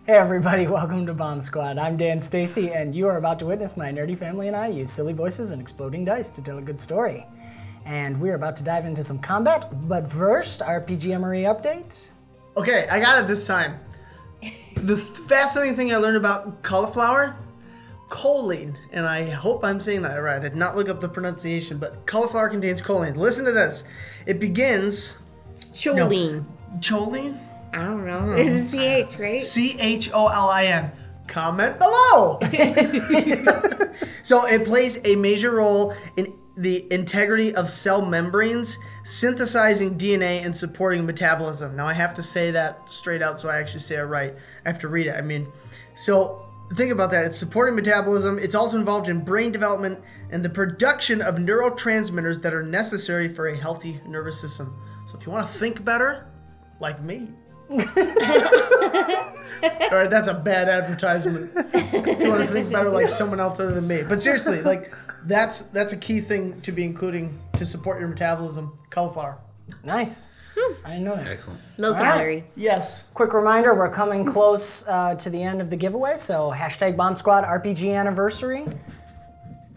Hey everybody, welcome to BombSquad. I'm Dan Stacy, and you are about to witness my nerdy family and I use silly voices and exploding dice to tell a good story. And we're about to dive into some combat, but first, RPG MRE update. Okay, I got it this time. The fascinating thing I learned about cauliflower, choline, and I hope I'm saying that right. I did not look up the pronunciation, but cauliflower contains choline. Listen to this. It begins... It's choline. No, choline? I don't know. It's a CH, right? CHOLIN. Comment below. So it plays a major role in the integrity of cell membranes, synthesizing DNA and supporting metabolism. Now I have to say that straight out so I actually say it right. I have to read it. So think about that. It's supporting metabolism. It's also involved in brain development and the production of neurotransmitters that are necessary for a healthy nervous system. So if you want to think better, like me. Alright, that's a bad advertisement. If you want to think better like someone else other than me. But seriously, that's a key thing to be including to support your metabolism. Cauliflower. Nice. I didn't know that. Excellent. Low calorie. Yes. Quick reminder, we're coming close to the end of the giveaway, so hashtag BombSquad RPG anniversary.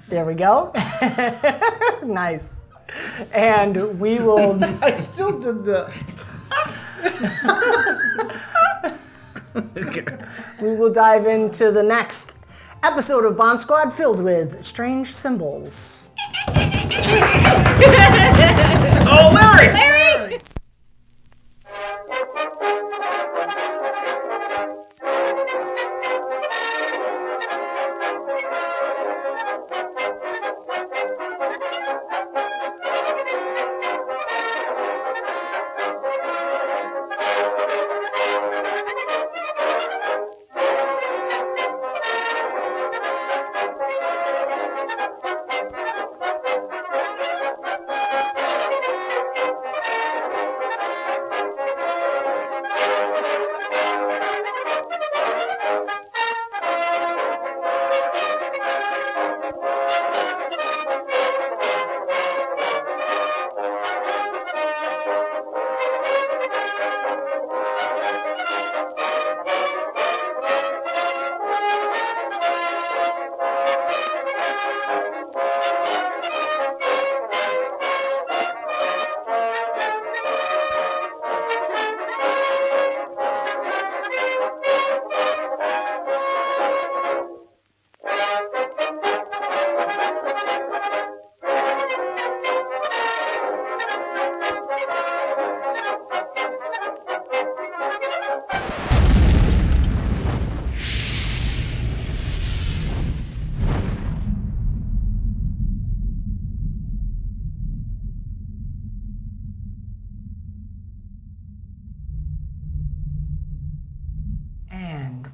There we go. Nice. And we will... I still did the... We will dive into the next episode of BombSquad filled with strange symbols. Oh, Larry! Larry!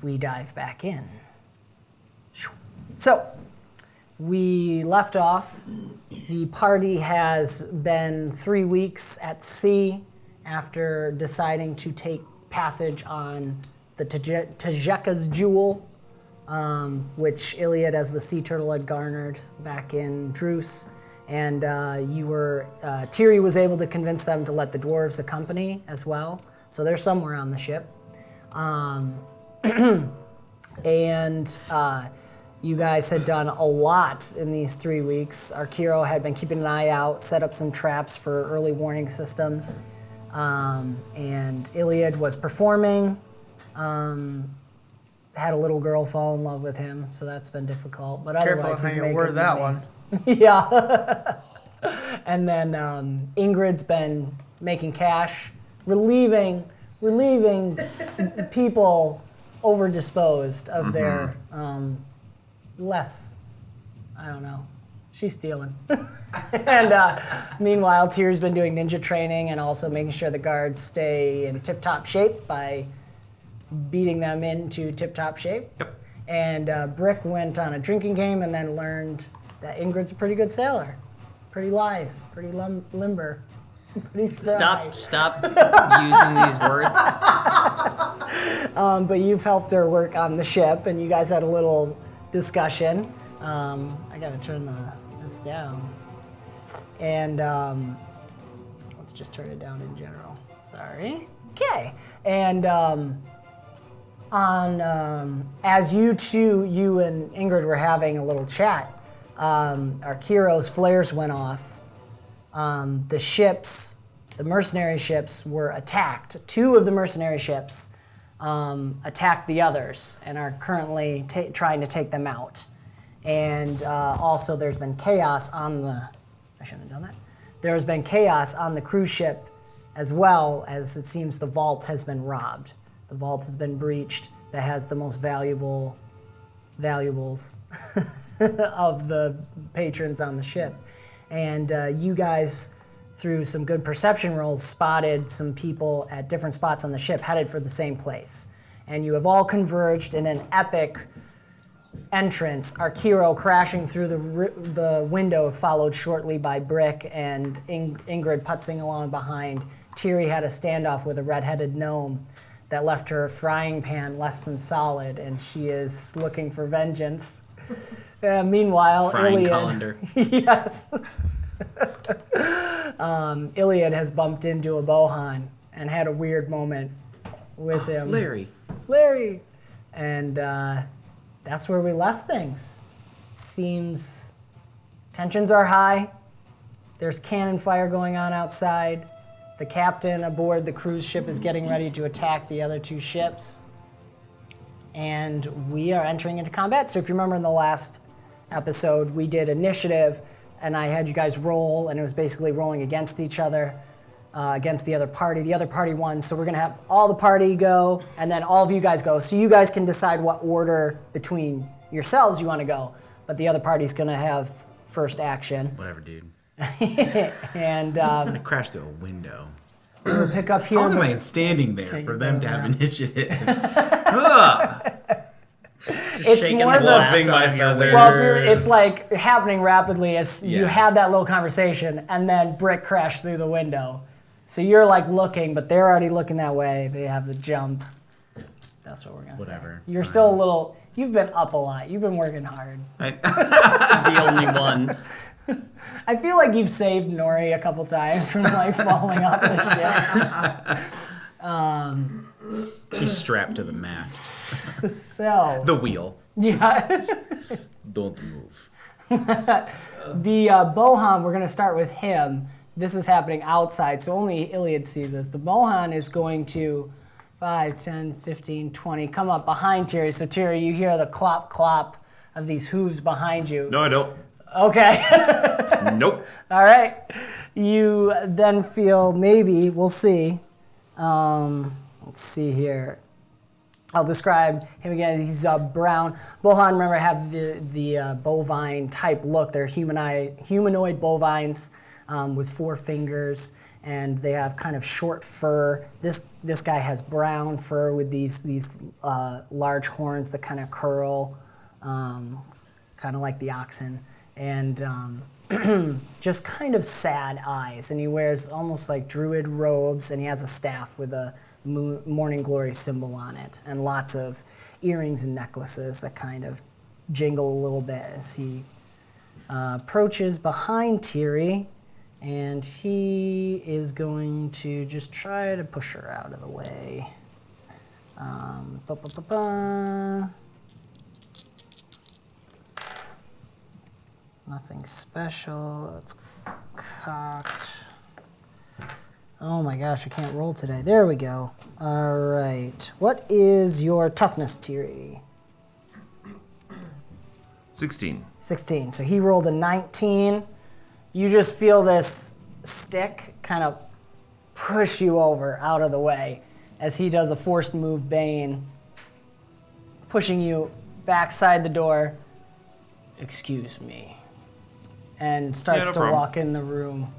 We dive back in. So, we left off. The party has been 3 weeks at sea after deciding to take passage on the Tajeka's Jewel, which Iliad as the sea turtle had garnered back in Druce. And Tiri was able to convince them to let the dwarves accompany as well. So they're somewhere on the ship. And you guys had done a lot in these 3 weeks. Arkiro had been keeping an eye out, set up some traps for early warning systems. And Iliad was performing, had a little girl fall in love with him, so that's been difficult. But Careful otherwise, how he's you making word that money. one. Yeah. And then Ingrid's been making cash, relieving people over-disposed of their less, I don't know, she's stealing. And meanwhile, Tyr's been doing ninja training and also making sure the guards stay in tip-top shape by beating them into tip-top shape. Yep. And Brick went on a drinking game and then learned that Ingrid's a pretty good sailor. Pretty lithe, pretty limber, pretty spry. Stop using these words. But you've helped her work on the ship, and you guys had a little discussion. I gotta turn this down. And let's just turn it down in general. Sorry. Okay. And as you and Ingrid were having a little chat, our Kiro's flares went off. The mercenary ships were attacked. 2 of the mercenary ships attacked the others and are currently trying to take them out. And also there's been chaos on the... I shouldn't have done that. There's been chaos on the cruise ship as well, as it seems the vault has been robbed. The vault has been breached that has the most valuables of the patrons on the ship. And you guys, through some good perception rolls, spotted some people at different spots on the ship headed for the same place. And you have all converged in an epic entrance. Arkiro crashing through the window, followed shortly by Brick and Ingrid putzing along behind. Tiri had a standoff with a red-headed gnome that left her frying pan less than solid, and she is looking for vengeance. Meanwhile, Frying Iliad... colander. Yes. Iliad has bumped into a Bohan and had a weird moment with him. Larry! And that's where we left things. It seems tensions are high. There's cannon fire going on outside. The captain aboard the cruise ship is getting ready to attack the other 2 ships. And we are entering into combat. So if you remember in the last episode, we did initiative, and I had you guys roll, and it was basically rolling against each other, against the other party. The other party won, so we're going to have all the party go, and then all of you guys go. So you guys can decide what order between yourselves you want to go, but the other party's going to have first action. Whatever, dude. And I crashed through a window. we'll pick up here. How am I standing there for them to have initiative? Ugh. Just It's shaking more the the- glass my out of your feathers. Well, window. it's like happening rapidly as you Yeah. had that little conversation, and then Brick crashed through the window. So you're like looking, but they're already looking that way. They have the jump. That's what we're gonna Whatever. say. You're still a little. You've been up a lot. You've been working hard. the only one. I feel like you've saved Nori a couple times from like falling off the ship. He's strapped to the mast. So The wheel. yeah. Don't move. The Bohan, we're going to start with him. This is happening outside, so only Iliad sees this. The Bohan is going to 5, 10, 15, 20 come up behind Tiri. So Tiri, you hear the clop clop of these hooves behind you. No, I don't. Okay. Nope. All right. You then feel maybe, we'll see. Let's see here. I'll describe him again. He's brown. Bohan, remember, have the bovine type look. They're humanoid bovines with 4 fingers, and they have kind of short fur. This guy has brown fur with these large horns that kind of curl, kind of like the oxen, and just kind of sad eyes. And he wears almost like druid robes, and he has a staff with a morning glory symbol on it, and lots of earrings and necklaces that kind of jingle a little bit as he approaches behind Tiri, and he is going to just try to push her out of the way. Nothing special. It's cocked. Oh my gosh, I can't roll today. There we go. All right. What is your toughness, Tiri? 16. 16. So he rolled a 19. You just feel this stick kind of push you over out of the way as he does a forced move Bane, pushing you backside the door. Excuse me. And starts no to problem. walk in the room.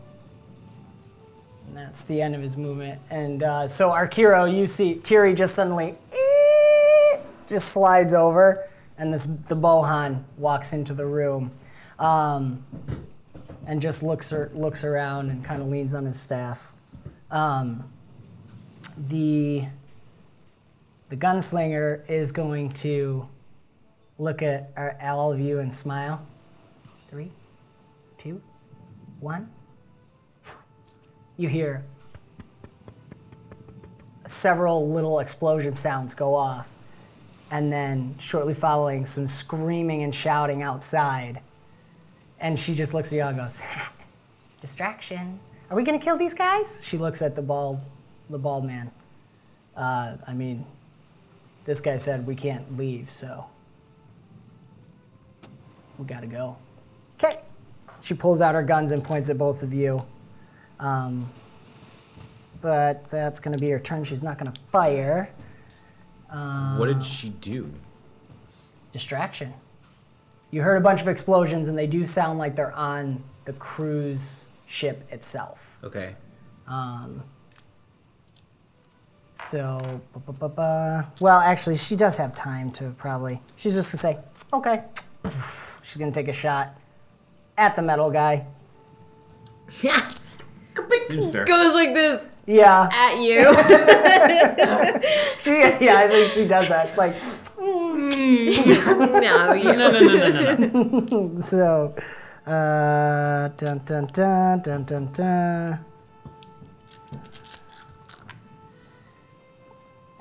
And that's the end of his movement. And so Arkiro, you see Tiri just suddenly just slides over, and the Bohan walks into the room, and just looks around and kind of leans on his staff. The gunslinger is going to look at all of you and smile. 3, 2, 1. You hear several little explosion sounds go off, and then shortly following, some screaming and shouting outside. And she just looks at y'all and goes, distraction. Are we gonna kill these guys? She looks at the bald man. I mean, this guy said we can't leave, so we gotta go. Okay. She pulls out her guns and points at both of you. But that's gonna be her turn. She's not gonna fire. What did she do? Distraction. You heard a bunch of explosions, and they do sound like they're on the cruise ship itself. Okay. So, well, actually, she does have time to probably. She's just gonna say, okay. She's gonna take a shot at the metal guy. Seems fair. Goes like this Yeah, at you. yeah, I think she does that. It's like, No, you No. so, dun dun dun dun dun dun.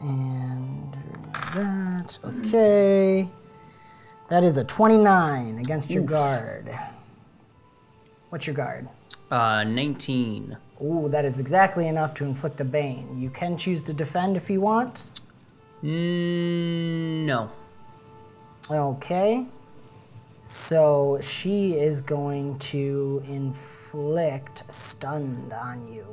And that, okay. That is a 29 against your guard. What's your guard? 19. Ooh, that is exactly enough to inflict a bane. You can choose to defend if you want. No. Okay. So she is going to inflict stunned on you.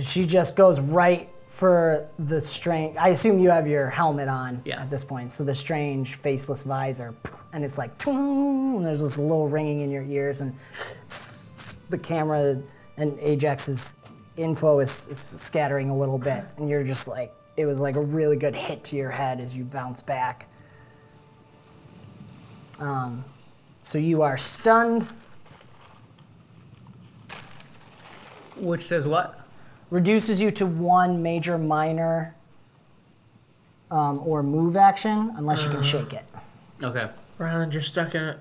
She just goes right for the strange. I assume you have your helmet on at this point. So the strange faceless visor, and it's like, and there's this little ringing in your ears, and the camera and Ajax's info is scattering a little bit, and you're just like, it was like a really good hit to your head as you bounce back. So you are stunned. Which does what? Reduces you to 1 major, minor, or move action, unless you can shake it. Okay. Ryland, you're stuck in it.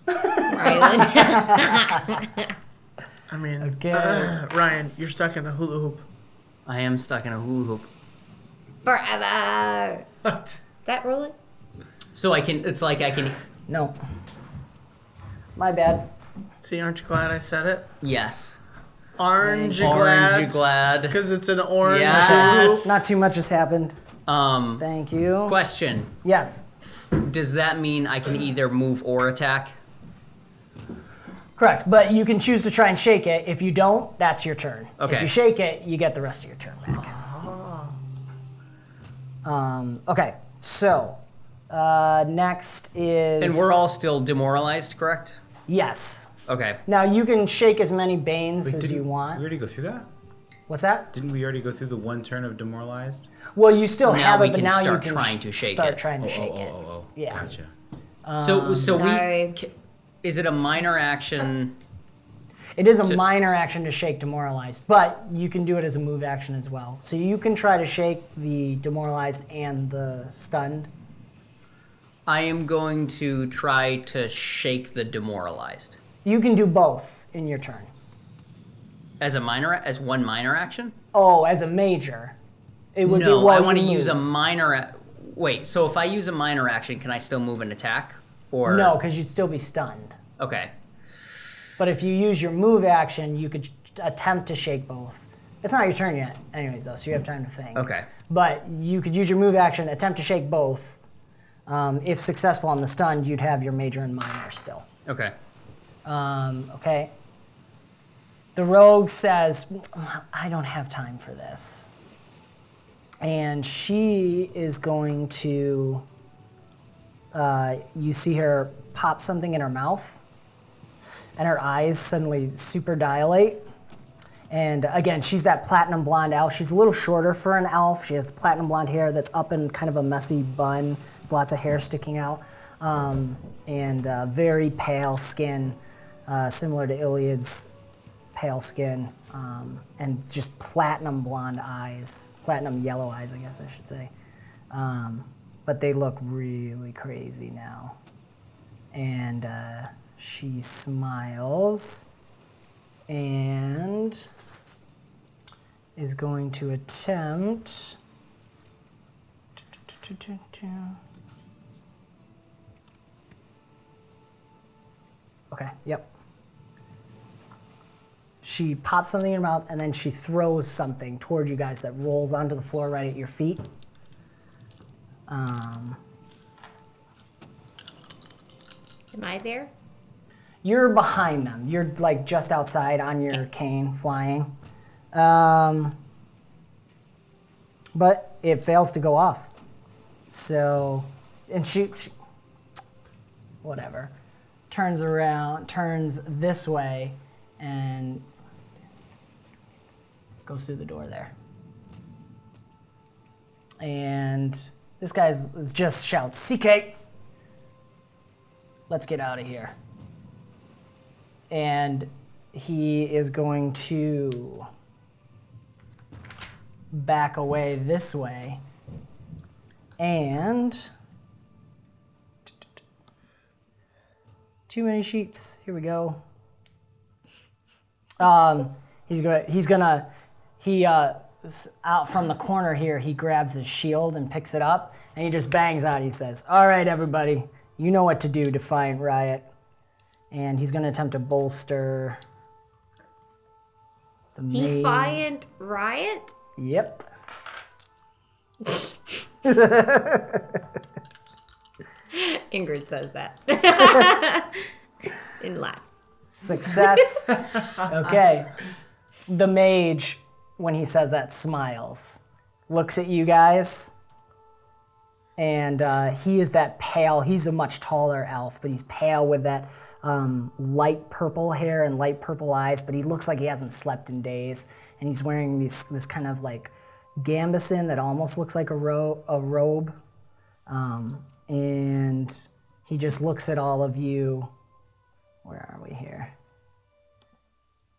Ryland. I mean, Okay. Ryan, you're stuck in a hula hoop. I am stuck in a hula hoop. Forever. That roll it? So I can, it's like I can, No. My bad. See, aren't you glad I said it? yes. Aren't you Orange, you glad? glad? Because it's an orange Yes. Not too much has happened. Thank you. Question. Yes. Does that mean I can either move or attack? Correct. But you can choose to try and shake it. If you don't, that's your turn. Okay. If you shake it, you get the rest of your turn back. Okay. So, next is. And we're all still demoralized, correct? Yes. Okay. Now you can shake as many banes Wait, as didn't you we want. already go through that? What's that? Didn't we already go through the one turn of demoralized? Well, you still Now have we it, but can now start you can trying to shake start it. trying to shake it. Yeah. Gotcha. So Sorry. is it a minor action? It is a minor action to shake demoralized, but you can do it as a move action as well. So you can try to shake the demoralized and the stunned. I am going to try to shake the demoralized. You can do both in your turn. As one minor action? Oh, as a major. It would No, be while I want to you use a move. minor. Wait, so if I use a minor action, can I still move and attack? Or No, because you'd still be stunned. Okay. But if you use your move action, you could attempt to shake both. It's not your turn yet, anyways, though, so you have time to think. Okay. But you could use your move action, attempt to shake both. If successful on the stunned, you'd have your major and minor still. Okay. Okay. The rogue says, I don't have time for this. And she is going to, you see her pop something in her mouth, and her eyes suddenly super dilate. And again, she's that platinum blonde elf. She's a little shorter for an elf. She has platinum blonde hair that's up in kind of a messy bun, with lots of hair sticking out, and very pale skin, similar to Iliad's pale skin, and just platinum blonde eyes, platinum yellow eyes, I guess I should say. But they look really crazy now. And she smiles and is going to attempt Okay, yep. She pops something in her mouth, and then she throws something toward you guys that rolls onto the floor right at your feet. Am I there? You're behind them. You're like just outside on your cane flying. But it fails to go off. So, and she whatever, turns around, turns this way, and goes through the door there. And this guy just shouts, CK, let's get out of here. And he is going to back away this way. And too many sheets. Here we go. Out from the corner here, he grabs his shield and picks it up, and he just bangs out. He says, all right, everybody, you know what to do, Defiant Riot. And he's going to attempt to bolster the mage. Defiant Riot? Yep. Ingrid says that. And laughs. Success. Okay. The mage, when he says that, smiles, looks at you guys, and he is that pale. He's a much taller elf, but he's pale with that light purple hair and light purple eyes, but he looks like he hasn't slept in days, and he's wearing this kind of like gambeson that almost looks like a robe, and he just looks at all of you. Where are we here?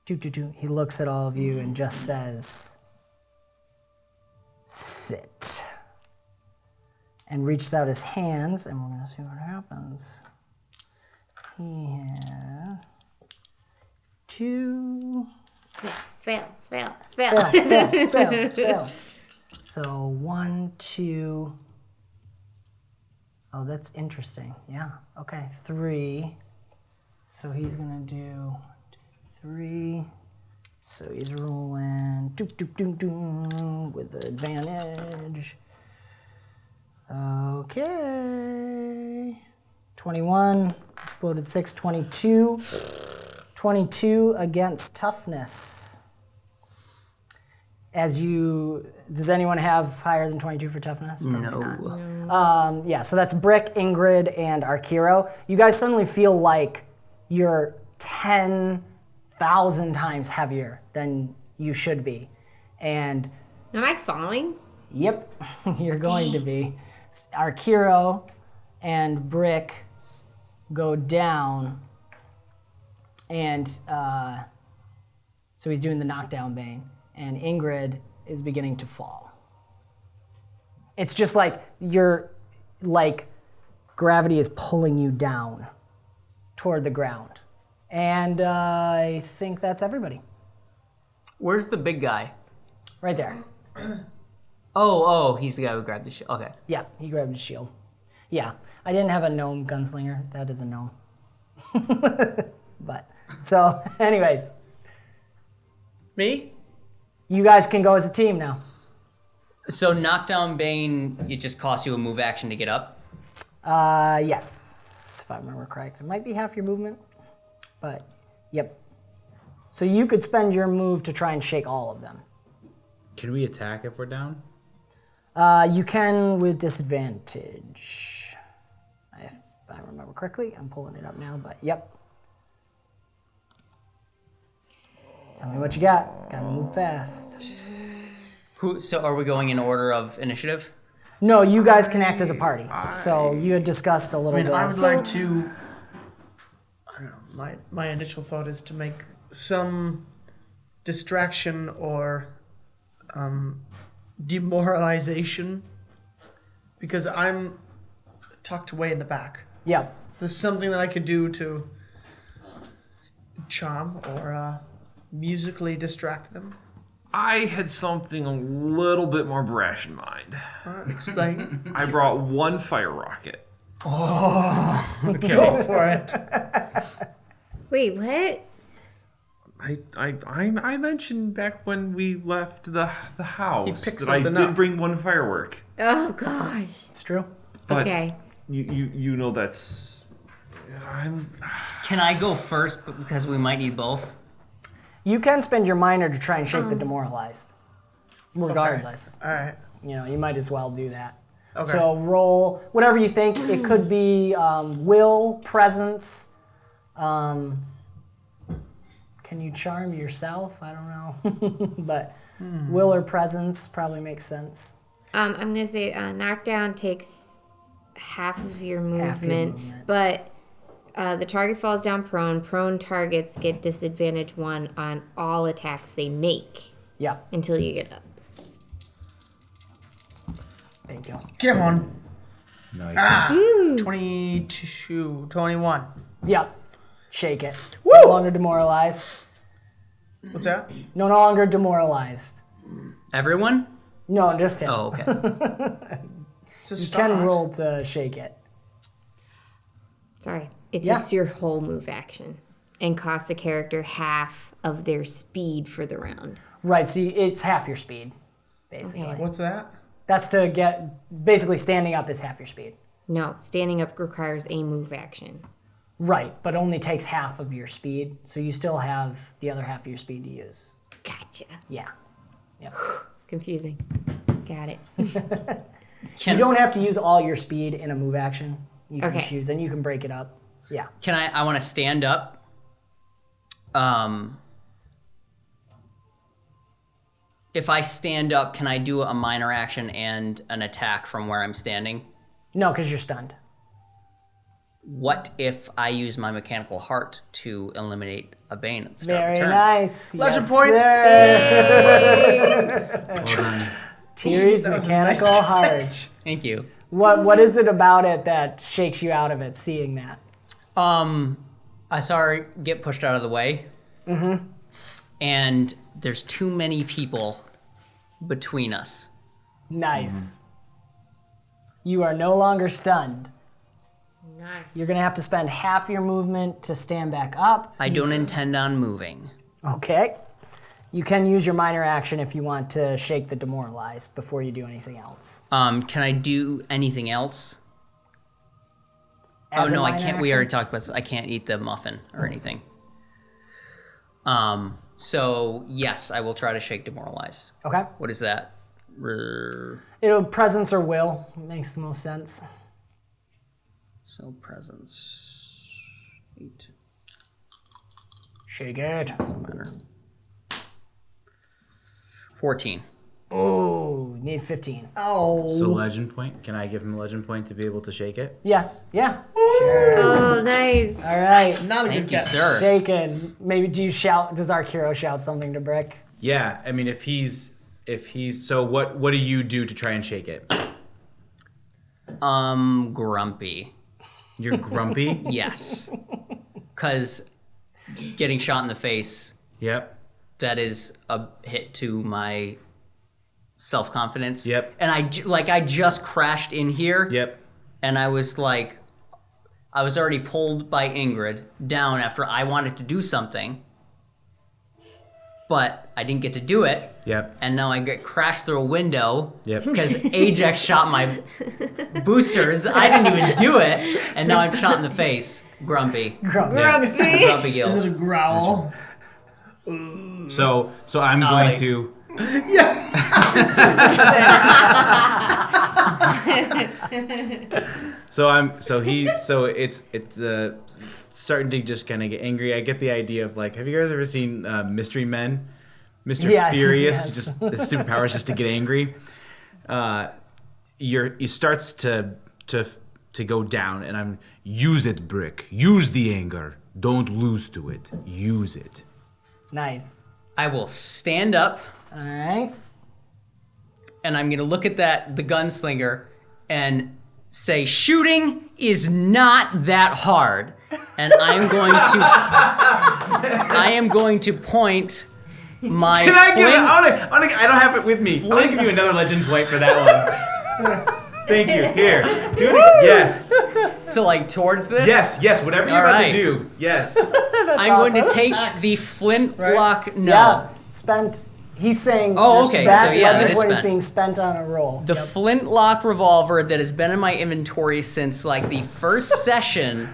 He looks at all of you and just says, sit. And reaches out his hands, and we're going to see what happens. He has 2. Fail. Fail. So 1, 2. Oh, that's interesting. Yeah. Okay. 3. So he's going to do 3. So he's rolling with advantage. Okay. 21, exploded 6, 22. 22 against toughness. Does anyone have higher than 22 for toughness? Probably not. Yeah, so that's Brick, Ingrid, and Arkiro. You guys suddenly feel like you're 10,000 times heavier than you should be. And Am I falling? yep, you're going to be. Arkiro and Brick go down, and so he's doing the knockdown bane, and Ingrid is beginning to fall. It's just like gravity is pulling you down toward the ground. And I think that's everybody. Where's the big guy? Right there. Oh, he's the guy who grabbed the shit. Okay. Yeah, he grabbed his shield. Yeah, I didn't have a gnome gunslinger. That is a gnome. But, so, anyways. Me? You guys can go as a team now. So knockdown bane, it just costs you a move action to get up? Yes, if I remember correct. It might be half your movement, but, yep. So you could spend your move to try and shake all of them. Can we attack if we're down? You can with disadvantage. If I remember correctly, I'm pulling it up now, but yep. Tell me what you got. Gotta move fast. So are we going in order of initiative? No, you guys can act as a party. So you had discussed a little bit. I would like to. I don't know. My initial thought is to make some distraction or demoralization, because I'm tucked away in the back. Yep. There's something that I could do to charm or musically distract them. I had something a little bit more brash in mind. Explain. I brought one fire rocket. Go for it. Wait, what? I mentioned back when we left the house picked that I something did up. bring one firework. Oh gosh. It's true. But Okay. you know that's Can I go first because we might need both? You can spend your minor to try and shake the demoralized. Regardless. All right. You know, you might as well do that. Okay. So roll whatever you think. It could be will, presence. Can you charm yourself? I don't know. But will or presence probably makes sense. I'm gonna say knockdown takes half of your Half your movement, movement. but the target falls down prone. Prone targets get disadvantage 1 on all attacks they make Yeah. until you get up. Thank you. Come on. Nice. 22, 21. Yep. Shake it. No longer demoralized. What's that? No longer demoralized. Everyone? No, just him. Oh, okay. It's a You can roll to shake it. Sorry. It Yeah. takes your whole move action and costs the character half of their speed for the round. Right, so it's half your speed, basically. Okay. What's that? That's to get, basically standing up is half your speed. No, standing up requires a move action. Right, but only takes half of your speed, so you still have the other half of your speed to use. Gotcha. Yeah. Yep. Confusing. Got it. You don't have to use all your speed in a move action. You can Okay. choose, and you can break it up. Yeah. Can I want to stand up. If I stand up, can I do a minor action and an attack from where I'm standing? No, because you're stunned. What if I use my mechanical heart to eliminate a bane at the start Very of the turn? nice. Legend Yes, point. sir. Well done. Tyrion's That was a mechanical nice heart. Thank you. What is it about it that shakes you out of it, seeing that? I saw her get pushed out of the way. Mm-hmm. And there's too many people between us. Nice. You are no longer stunned. Nice. You're going to have to spend half your movement to stand back up. I don't intend on moving. Okay. You can use your minor action if you want to shake the demoralized before you do anything else. Can I do anything else? As a I minor can't. We action? already talked about this. I can't eat the muffin or anything. So yes, I will try to shake demoralize. Okay. What is that? It'll presence or will. Makes the most sense. So presence. 8. Shake it. Doesn't matter. 14. Oh, need 15. Oh. So legend point. Can I give him a legend point to be able to shake it? Yes. Yeah. Oh, nice. All right. Not a good Thank you, catch. sir. Shaken. Maybe do you shout? Does our hero shout something to Brick? Yeah. I mean, if he's so what do you do to try and shake it? Grumpy. You're grumpy. Yes. Because getting shot in the face, Yep. that is a hit to my self-confidence. Yep. And I just crashed in here. Yep. And I was like, I was already pulled by Ingrid down after I wanted to do something. But I didn't get to do it. Yep. And now I get crashed through a window. Yep. Because Ajax shot my boosters. I didn't even do it. And now I'm shot in the face. Grumpy. Grumpy. Grumpy. Grumpy This is gills. a growl. So I'm going like- to. So it's starting to just kind of get angry. I get the idea of like, have you guys ever seen Mystery Men? Mr. Yes, Furious, yes. just his superpower is just to get angry. He starts to go down, and I'm use it, Brick. Use the anger. Don't lose to it. Use it. Nice. I will stand up. All right. And I'm gonna look at the gunslinger and say, shooting is not that hard. And I am going to point My Can I give it? flint. I don't have it with me. I'm gonna give you another legend point for that one. Thank you. Here, do it again. Yes. To like towards this. Yes. Whatever you're All about right. to do. Yes. I'm going to awesome. take the flintlock. No. Yeah, spent. He's saying Oh, okay, that so yeah, that legend is point is spent. being spent on a roll. The flintlock revolver that has been in my inventory since like the first session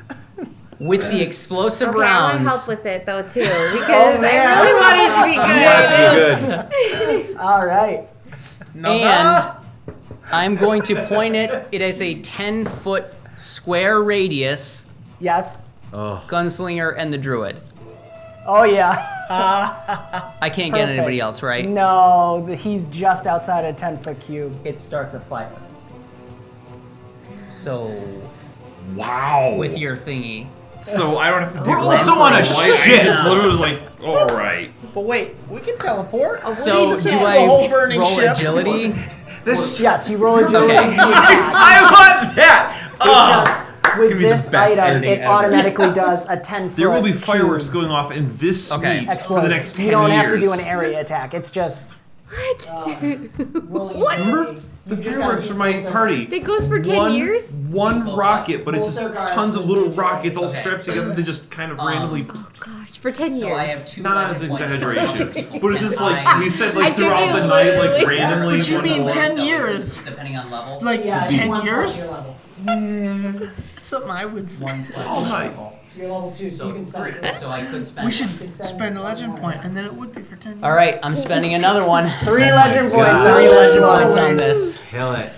with the explosive Okay, I want to help rounds. with it though too because man. I really want it to be good. Want it to be good. All right. And I'm going to point it. It is a 10-foot square radius. Yes. Oh. Gunslinger and the druid. Oh yeah. I can't get anybody else, right? No, he's just outside a 10-foot cube. It starts a fire. So Wow. with your thingy. So I don't have to do We're also on a ship. I just literally was like, all right. But wait, we can teleport. So need to do get I the whole burning roll ship. agility? This. Yes, you roll agility Okay. to attack. I want that. Oh. Just gonna with be the this best item, ending it ever. automatically does a 10-foot. There will be fireworks cube going off in this suite Okay. for the explosion. next 10 You don't years. have to do an area attack. It's just. What? Remember the fireworks for my party? It goes for 10 years? One rocket, but it's Both just their guards tons of with little digital rockets all Okay. strapped together. They just kind of randomly. Gosh, for 10 years. So I have 2 Not as legend points for exaggeration, people but it's just like behind we said, I like throughout the night, like genuinely- randomly. But you one mean more. 10 those, years? depending on level. Like Yeah, 10 1 plus years? your level. Something I would say. 1 plus Oh my. level. You're level 2, so you So can start 3. this. So I could spend. We should spend a legend point, and then it would be for 10 years. All right, I'm spending another one. 3 legend points. God. 3 legend Holy. points on this. Kill it.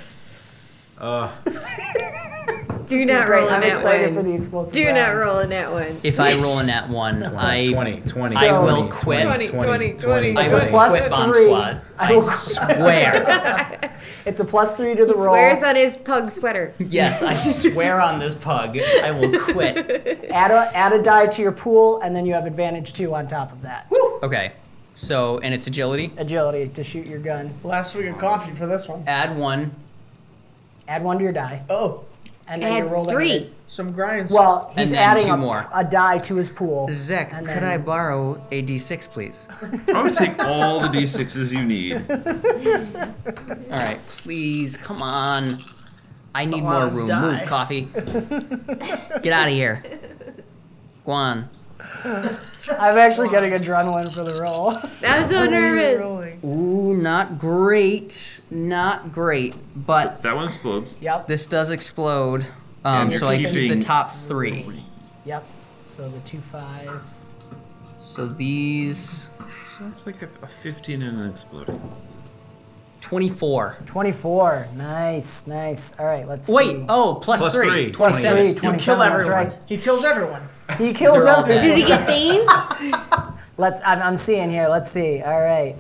Oh. Do not Great. roll in I'm that excited for one. the explosive Do not rounds. roll in that one. If I roll in that one, I 20. I will 20, quit. 20, 20, 20. I It's will a plus quit 3. BombSquad. I I will- swear. It's a plus 3 to the roll. Swears on his pug sweater. Yes, I swear on this pug. I will quit. Add a die to your pool, and then you have advantage 2 on top of that. Okay. So, and it's agility. Agility to shoot your gun. Last week of coffee for this one. Add 1. Add 1 to your die, Oh, and then you're Add rolling 3. it. some grinds. Well, he's And then adding 2 more. a die to his pool. Zek, And could then- I borrow a d6, please? I would take all the d6s you need. All right, please, come on. I need lot more of room. die. Move, coffee. Get out of here. Go on. I'm actually getting adrenaline for the roll. I'm so nervous. Rolling. Ooh, not great. Not great. But That one explodes. Yep, this does explode. And So you're I keep the keeping- top 3. yep. So the 2 5s. So these So that's like a 15 and an exploding. 24. 24. Nice, nice. All right, let's Wait, see. oh, plus Plus 3. three. Plus 3, 27. 27. Kill That's everyone. right. He kills everyone. He kills They're all everyone. dead. Does he get veins? I'm seeing here. Let's see. All right.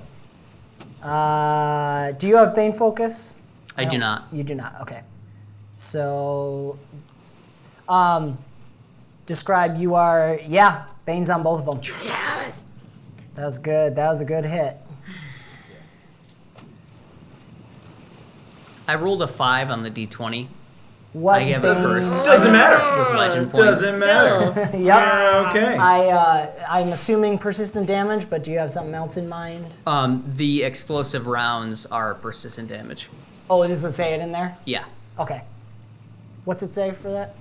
Do you have Bane focus? I do not. You do not. Okay. So, describe you are. Yeah, Bane's on both of them. Yes. That was good. That was a good hit. I rolled a 5 on the d20. What? I have a Bane- first. Doesn't matter. With legend points. Doesn't matter. Still. Yep. Okay. I'm assuming persistent damage, but do you have something else in mind? The explosive rounds are persistent damage. Oh, does it say it in there? Yeah. Okay. What's it say for that?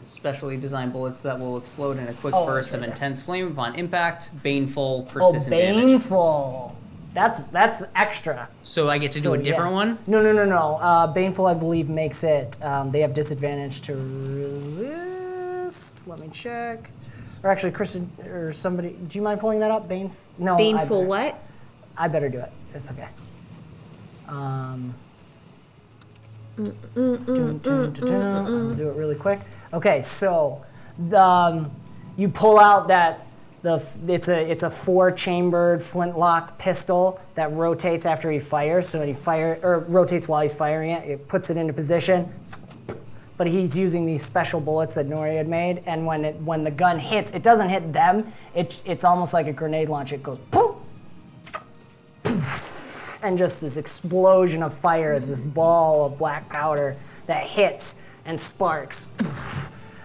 Specially designed bullets that will explode in a quick Oh, burst that's of right there. intense flame upon impact. Baneful, Oh, persistent damage. baneful. That's extra. So I get to do So, a different yeah. one? No. Baneful, I believe, makes it. They have disadvantage to resist. Let me check. Or actually, Kristen or somebody. Do you mind pulling that up? No. Baneful what? I better do it. It's okay. I'll do it really quick. Okay, so you pull out that it's a 4-chambered flintlock pistol that rotates after he fires. So when he rotates while he's firing it, it puts it into position. But he's using these special bullets that Nori had made, and when the gun hits, it doesn't hit them. It's almost like a grenade launch. It goes boom. And just this explosion of fire as this ball of black powder that hits and sparks.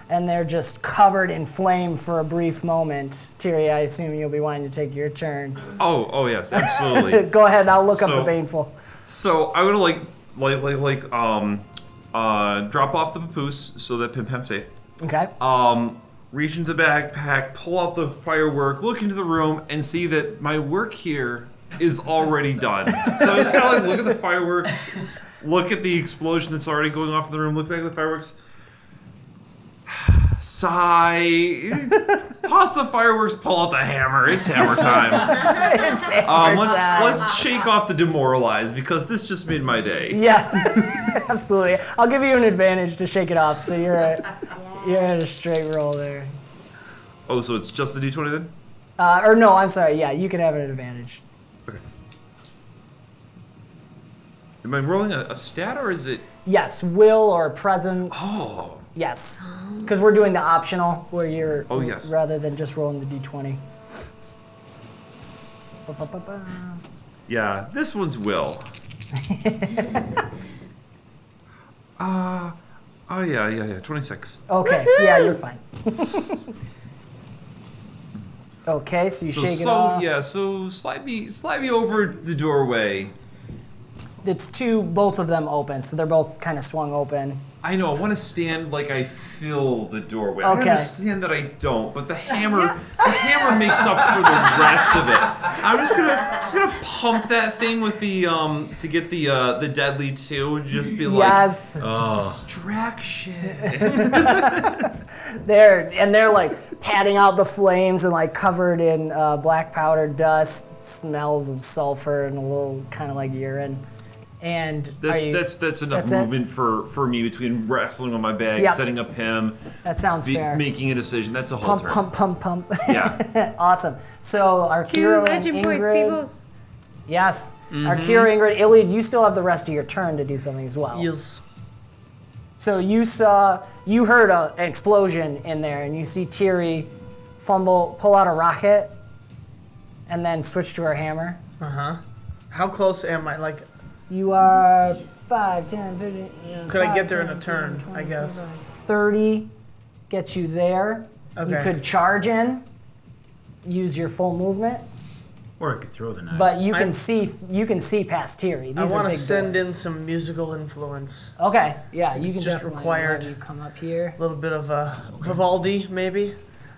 and they're just covered in flame for a brief moment. Tiri, I assume you'll be wanting to take your turn. Oh yes, absolutely. Go ahead, I'll look up the So- baneful. So I'm gonna drop off the papoose so that Pimpam's safe. Okay. Reach into the backpack, pull out the firework, look into the room, and see that my work here is already done. So I just kind of like look at the fireworks, look at the explosion that's already going off in the room, look back at the fireworks, sigh, toss the fireworks, pull out the hammer. It's hammer time. It's hammer time. Let's shake off the demoralize because this just made my day. Yeah, absolutely. I'll give you an advantage to shake it off, so you're at a straight roll there. Oh, so it's just the D20 then? Or no, I'm sorry. Yeah, you can have an advantage. Okay. Am I rolling a stat or is it? Yes, will or presence. Oh. Yes, because we're doing the optional where you're. Oh, yes. Rather than just rolling the d20. Yeah, this one's will. Oh yeah. 26. Okay, yeah, you're fine. Okay, so you shake it off. So slide me over the doorway. It's both of them open, so they're both kind of swung open. I know, I want to stand like I fill the doorway. Okay. I understand that I don't, but the hammer makes up for the rest of it. I'm just gonna pump that thing with the to get the deadly two and just be like Yes. distraction. They're like patting out the flames and like covered in black powder dust, smells of sulfur and a little kind of like urine. And That's enough that's it? movement for me between wrestling on my bag, Yep. setting up him, That sounds fair. making a decision. That's a whole Pump, turn. pump. Yeah. Awesome. So our 2 Kira and legend points, Ingrid. people. Yes. Our Kira, Ingrid, Iliad, you still have the rest of your turn to do something as well. Yes. So you heard an explosion in there, and you see Tiri pull out a rocket, and then switch to her hammer. How close am I? Like, You are 5, 10, 15. could I 5, get there in 10, a turn? 15, I 20, guess. 30 gets you there. You Okay. could charge in, use your full movement, Or I could throw the knives. but you can see past Tiri. I These are want to big send doors. in some musical influence. Okay, yeah, you can just definitely required. have you come up here. A little bit of Vivaldi, maybe.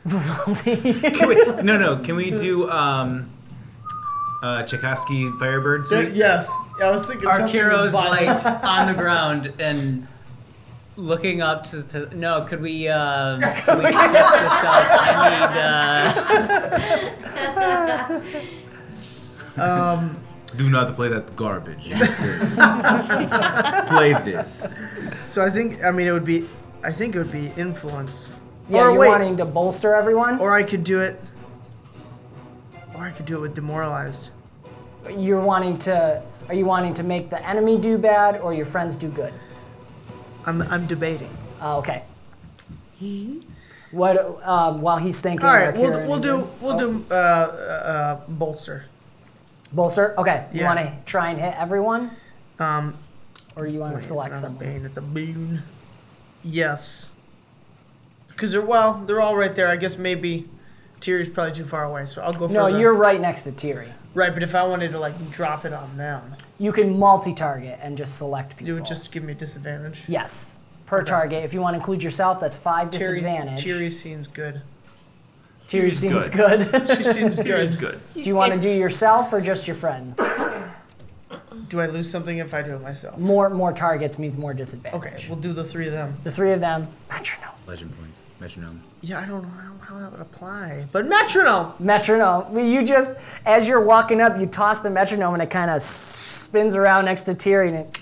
Can we do Tchaikovsky Firebird Suite? Yes, I was thinking something Arkiro's violent. like on the ground and looking up to no, could we switch this up? I need Do not play that garbage. Use this. Play this. So I think it would be influence. Yeah, or you're wait, wanting to bolster everyone? or I could do it. Or I could do it with demoralized. Are you wanting to make the enemy do bad or your friends do good? I'm debating. Okay. What while he's thinking. All right, Akira we'll and do Ingrid. bolster. Bolster. Okay. You Yeah. want to try and hit everyone, Um, or you want to select it's not someone? a bane, it's a boon. Yes. Because they're all right there. I guess maybe Tiri's probably too far away, so I'll go for No, the... you're right next to Tiri. Right, but if I wanted to like drop it on them, You can multi-target and just select people. it would just give me a disadvantage. yes per target. If you want to include yourself, that's 5 disadvantage. Tiri seems good. Tiri She's seems good. She seems Tiri's good. good. Do you want to do yourself or just your friends? Do I lose something if I do it myself? More targets means more disadvantage. Okay, we'll do the three of them. The 3 of them. Metronome. Legend points. Metronome. Yeah, I don't know how that would apply, but metronome. Metronome. You just, as you're walking up, you toss the metronome and it kind of spins around next to Tiri and it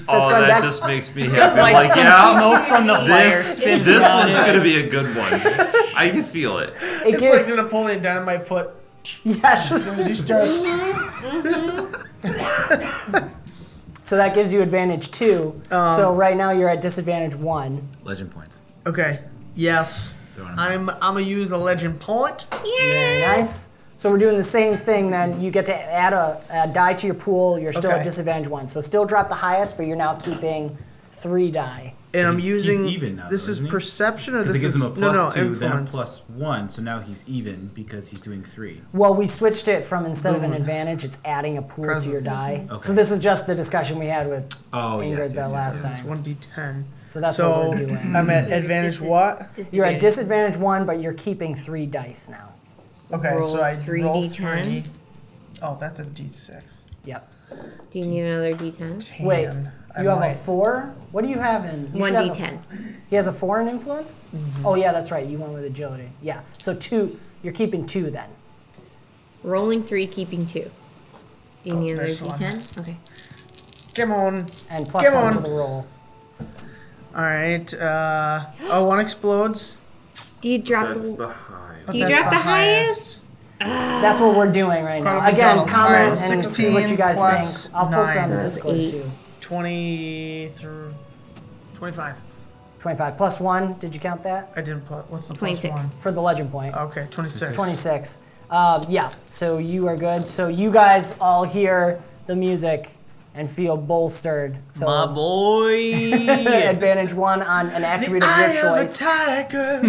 starts going back. Just makes me happy. like some yeah, smoke from the fire this spins this around one's it. gonna be a good one. I can feel it. It It's like the Napoleon Dynamite foot. yes. As he starts. So that gives you advantage 2. So right now you're at disadvantage 1. Legend points. Okay. Yes. Throwing them I'm gonna use a legend point. Very nice. So we're doing the same thing then. You get to add a die to your pool. You're still Okay. at disadvantage 1. So still drop the highest, but you're now keeping 3 die. And I'm He's using. even now, This though, is isn't he? perception, or Because this it gives is him a plus 2, then a influence. plus 1, so now he's even because he's doing 3. Well, we switched it from instead of an advantage, it's adding a pool to your Presence. die. Okay. So this is just the discussion we had with Oh, Ingrid yes, the yes, last It's time. 1d10. So that's So what we're doing. I'm at advantage what? You're at disadvantage 1, but you're keeping 3 dice now. Okay, Roll so I roll 3d10. 3. Oh, that's a d6. Yep. Do you need another D10? Damn, Wait, I you have might. a 4? What do you have in? You One should have D10. He has a 4 in influence? Mm-hmm. Oh, yeah, that's right. You went with agility. Yeah. So 2, you're keeping 2 then. Rolling 3, keeping 2. Do you need another there's one. D10? Okay. Come on. And plus Come 1 to on. the roll. Alright, one explodes. Do you drop That's the? the high. but Do you that's drop the highest? That's what we're doing right now. Incredible Again, McDonald's. comment Alright, and see what you 16 guys plus think. I'll post it on the 9. Discord Eight. too. 20 through 25. 25 plus 1. Did you count that? I didn't put. What's the 26. plus For the legend point. 1? Okay, 26. 26. Yeah, so you are good. So you guys all hear the music and feel bolstered. So My boy. advantage 1 on an attribute of your choice. tiger.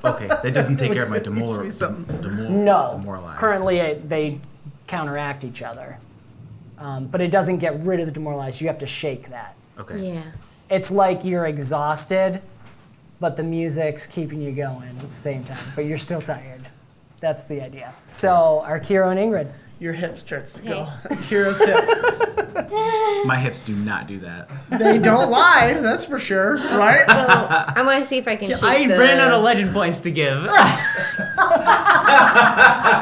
Okay, that doesn't take care of my Makes me something. No. demoralize. Currently, they counteract each other. But it doesn't get rid of the demoralized. You have to shake that. Okay. Yeah. It's like you're exhausted, but the music's keeping you going at the same time. But you're still tired. That's the idea. So, Arkiro and Ingrid. Your hip starts to go. Hero's hip. My hips do not do that. They don't lie, that's for sure, right? So I want to see if I can shake I the. ran out of legend points to give.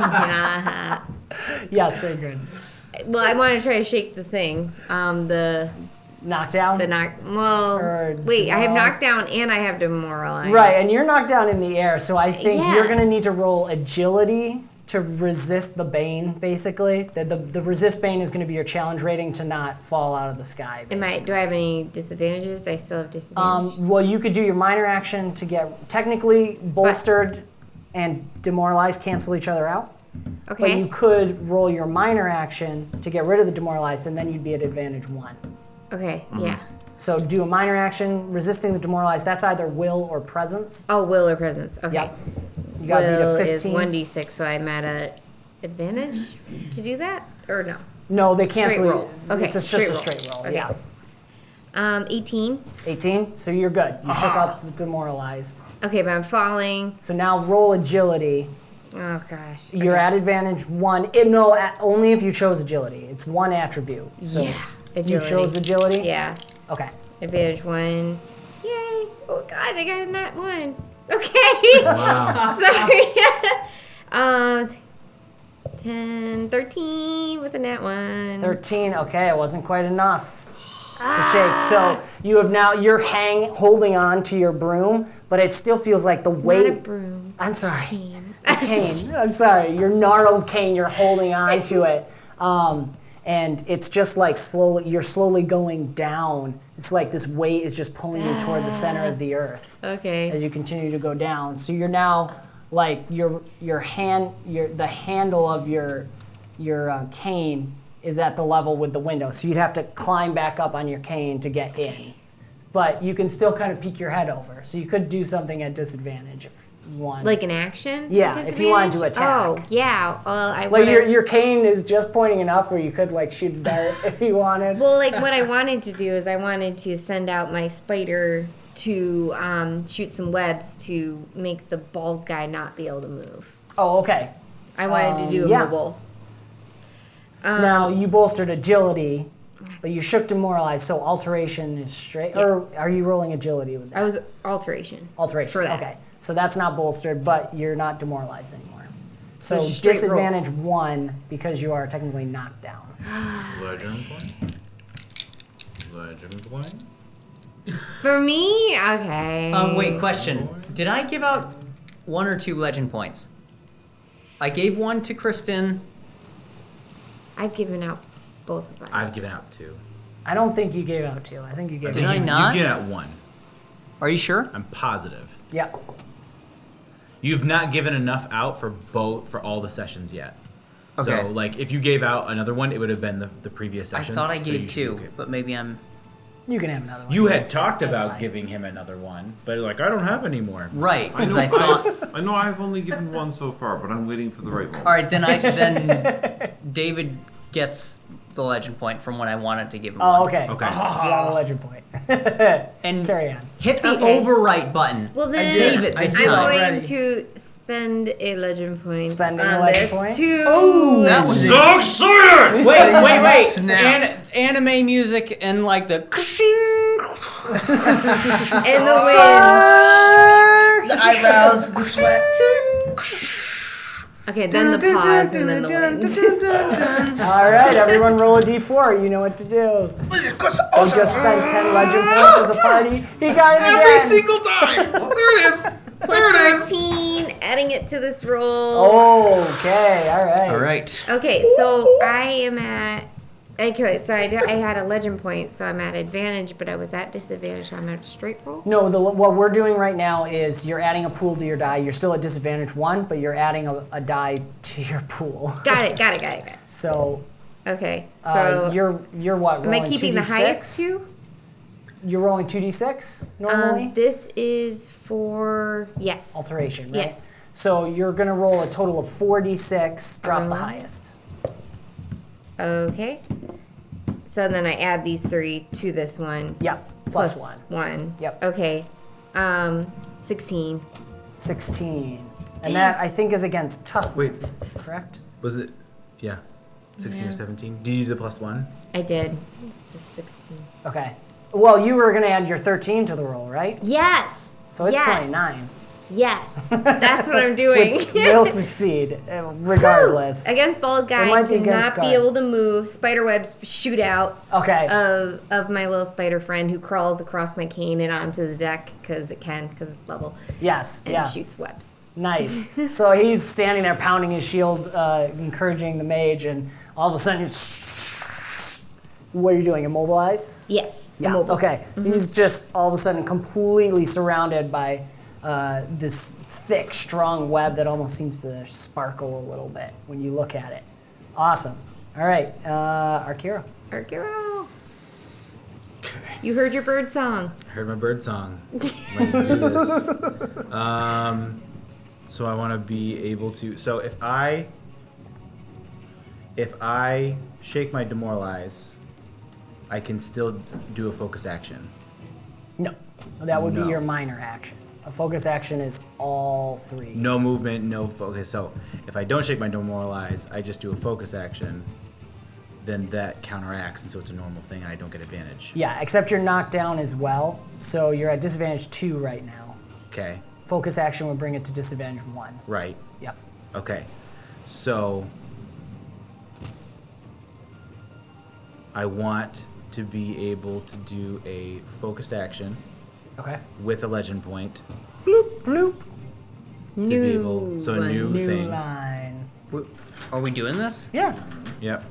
Yeah. Yes, they're good. Well, I want to try to shake the thing. The Knockdown? knock. Well, Or wait. I have demoralize? knockdown and I have demoralized. Right, and you're knocked down in the air, so I think Yeah. you're going to need to roll agility to resist the bane, basically. The resist bane is going to be your challenge rating to not fall out of the sky. Am I? basically. Do I have any disadvantages? I still have disadvantage. Well, you could do your minor action to get technically bolstered and demoralized cancel each other out. But Okay. you could roll your minor action to get rid of the demoralized, and then you'd be at advantage 1. Okay. Yeah. So do a minor action, resisting the demoralized. That's either will or presence. Oh, will or presence. Okay. Yep. You got to beat Will a is 15. 1d6, so I'm at a advantage to do that, or no? No, they cancel. Straight roll. Okay, It's just straight a roll. straight roll. Okay. Yeah. 18. 18. So you're good. You shook out the demoralized. Okay, but I'm falling. So now roll agility. Oh gosh. You're at advantage 1. Only if you chose agility. It's 1 attribute. So Yeah. Agility. you chose agility. Yeah. Okay. Advantage 1. Yay! Oh god, I got a nat 1. Okay. Wow. Sorry. 10, 13 with a nat 1. 13. Okay, it wasn't quite enough to shake. So you're holding on to your broom, but it still feels like the weight. Not a broom. I'm sorry. Cane. Cane. I'm sorry. Your gnarled cane. You're holding on to it, and it's just like you're slowly going down. It's like this weight is just pulling you toward the center of the earth as Okay. you continue to go down. So you're now like the handle of your cane is at the level with the window. So you'd have to climb back up on your cane to get in. But you can still kind of peek your head over. So you could do something at disadvantage if you want. Like an action? Yeah, if you wanted to Disadvantage? attack. Oh, yeah. Well, I Like would've- your cane is just pointing enough where you could like shoot a dart if you wanted. Well, like what I wanted to do is I wanted to send out my spider to shoot some webs to make the bald guy not be able to move. Oh, okay. I wanted to do a yeah. mobile. Now you bolstered agility, but you shook demoralized, so alteration is straight. Or are you rolling agility with that? I was alteration. Alteration. for that. Okay. So that's not bolstered, but you're not demoralized anymore. So it's straight roll. disadvantage 1 because you are technically knocked down. Legend point. Legend point. For me, okay. Wait, question. Did I give out 1 or 2 legend points? I gave 1 to Kristen. I've given out both of them. I've given out 2. I don't think you gave out 2. I think you gave Did out I not? You've given out 1. Are you sure? I'm positive. Yeah. You've not given enough out for all the sessions yet. Okay. So, like, if you gave out another one, it would have been the previous I sessions. thought I so gave you should 2, be okay. but maybe I'm. You can have another one. You had talked That's about fine. giving him another one, but like, I don't have any more. Right, because I thought. I know I've only given one so far, but I'm waiting for the right moment. All right, then David gets the legend point from when I wanted to give him Oh, one. okay. Okay. You got a legend point. And Carry on. hit the Okay. overwrite button. Well, then Save it this I did I'm time. already. going to spend a legend point. Spending on a legend this point? To Ooh, that was So excited! Wait. Snap. Anime music and like the in the wind. The eyebrows, the sweat. Okay, then the pause and then the wind. All right, everyone roll a d4. You know what to do. We just spent 10 legend points as a party. He got it again. Every single time. There it is. Plus 13, adding it to this roll. Okay, all right. All right. Okay, so I am at. Okay, so I had a legend point, so I'm at advantage, but I was at disadvantage, so I'm at straight roll. No, what we're doing right now is you're adding a pool to your die. You're still at disadvantage 1, but you're adding a die to your pool. Got it. So Okay, so you're what? am I rolling keeping the 2d6? highest two? You're rolling 2d6 normally. This is for yes. Alteration, right? Yes. So you're gonna roll a total of 4d6. Drop the highest. Okay. So then I add these 3 to this one. Yep. Plus 1. 1. Yep. Okay. 16. 16. And that I think is against toughness, correct? Was it? Yeah. 16 or 17. Did you do the +1? I did. It's a 16. Okay. Well, you were gonna add your 13 to the roll, right? Yes. So it's yes. 29. Yes. That's what I'm doing. Which will succeed, regardless. Against bald It guy might be to against not be guard. able to move. Spider webs shoot out Okay. of my little spider friend who crawls across my cane and onto the deck because it's level Yes. and Yeah. shoots webs. Nice. So he's standing there pounding his shield, encouraging the mage, and all of a sudden he's. What are you doing? Immobilize? Yes. Yeah. Immobile. Okay. He's just all of a sudden completely surrounded by this thick, strong web that almost seems to sparkle a little bit when you look at it. Awesome. All right, Arkira. Arkiro. You heard your bird song. I heard my bird song. I'm ready to do this. So I want to be able to. So if I shake my demoralize, I can still do a focus action. No, that would No. be your minor action. A focus action is all 3. No movement, no focus. So if I don't shake my demoralize, I just do a focus action. Then that counteracts, and so it's a normal thing, and I don't get advantage. Yeah, except you're knocked down as well, so you're at disadvantage 2 right now. Okay. Focus action would bring it to disadvantage 1. Right. Yep. Okay. So I want to be able to do a focused action Okay. with a legend point Bloop, bloop. to be able. So a one. new New thing. line. Are we doing this? Yeah. Yep.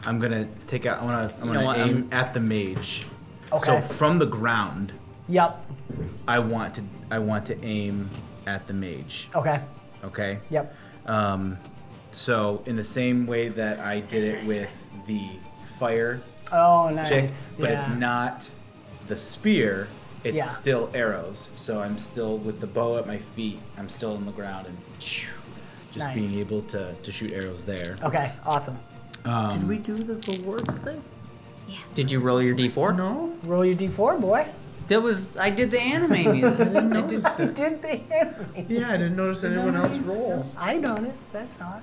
I'm gonna take out. I'm know gonna what, aim at the mage. Okay. So from the ground, Yep. I want to aim at the mage. Okay. Okay. Yep. So in the same way that I did it with the fire Oh, nice. chick, but it's Yeah. not the spear. It's Yeah. still arrows. So I'm still with the bow at my feet. I'm still on the ground and just Nice. being able to shoot arrows there. Okay. Awesome. Did we do the rewards thing? Did you roll your d4? No. Roll your d4, boy. I did the anime music. I did. You did the anime. Yeah, I didn't notice anyone else roll. I noticed. That's odd.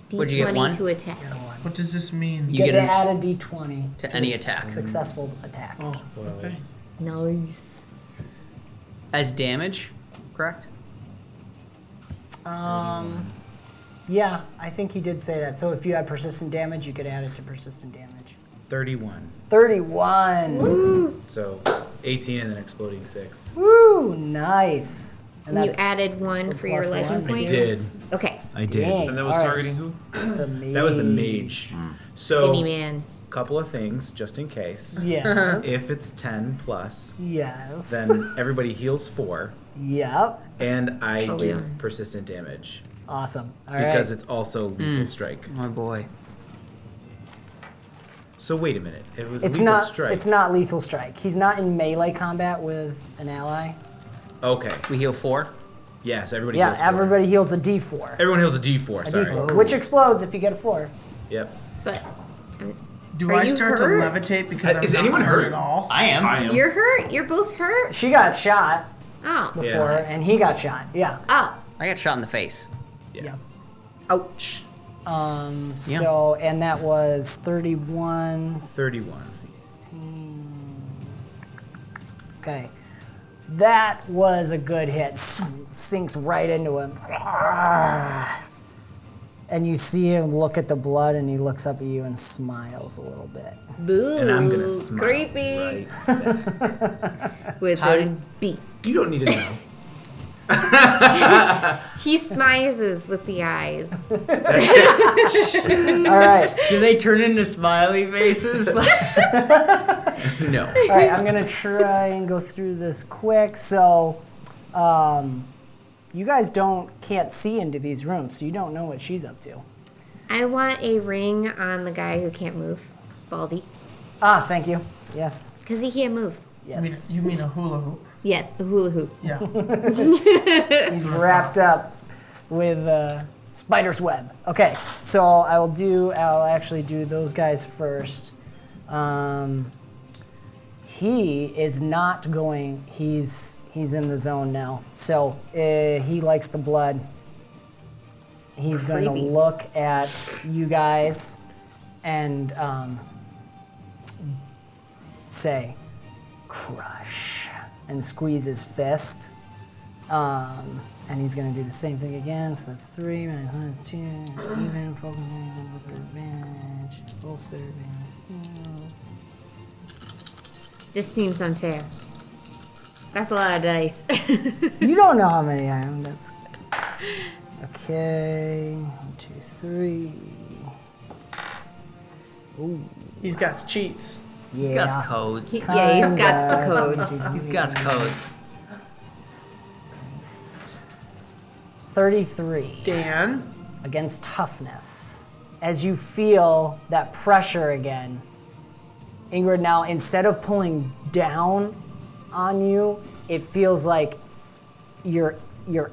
What'd you get, 1? to attack. What does this mean? You get get to an- add a d20 to any a attack. Successful attack. Oh, okay. Nice. As damage, correct? Yeah, I think he did say that. So if you had persistent damage, you could add it to persistent damage. 31. 31. So 18 and then exploding 6. Woo, nice. And You that's added 1 for your plus legend one. I point? did. Okay. I did. Dang. And that was All right. targeting who? the mage. That was the mage. So Skinny man. couple of things just in case. Yes. If it's 10 plus, yes. then everybody heals 4, Yep. and I Oh, do yeah. persistent damage Awesome. All right. because it's also lethal strike. Oh boy. So wait a minute. It was It's lethal not. strike. It's not lethal strike. He's not in melee combat with an ally. Okay. We heal 4. Yeah. So everybody. Yeah, heals 4. everybody heals a D4. Everyone heals a D4. A Sorry. D4, which explodes if you get a 4. Yep. But Do Are I you start hurt? to levitate because I'm Is not anyone hurt? at all? I am. I am. you're hurt. You're both hurt. She got shot Oh. before, Yeah. and he got shot. Yeah. Oh. I got shot in the face. Yeah. Ouch. So, and that was 31. 31. 16. Okay. That was a good hit. Sinks right into him. And you see him look at the blood, and he looks up at you and smiles a little bit. Boo. And I'm gonna smile. Creepy. Right. With How his did- beak. You don't need to know. He smiles with the eyes. All right. Do they turn into smiley faces? No. All right, I'm going to try and go through this quick. So, you guys can't see into these rooms, so you don't know what she's up to. I want a ring on the guy who can't move. Baldy. Ah, thank you. Yes. Because he can't move. Yes. You mean a hula hoop? Yes, the hula hoop. Yeah. He's wrapped up with spider's web. Okay, so I'll actually do those guys first. He is not going, he's in the zone now. So he likes the blood. He's going to Creepy. look at you guys and say, crush, and squeeze his fist. And he's going to do the same thing again. So that's 3 minus 2, even, focus, advantage, bolster, advantage. This seems unfair. That's a lot of dice. You don't know how many I am. That's okay. 1, 2, 3. Ooh, He's got cheats. yeah. He's got codes. Yeah, he's got the Kinda. codes. He's got codes. 33 Dan. against toughness. As you feel that pressure again, Ingrid, now instead of pulling down on you, it feels like your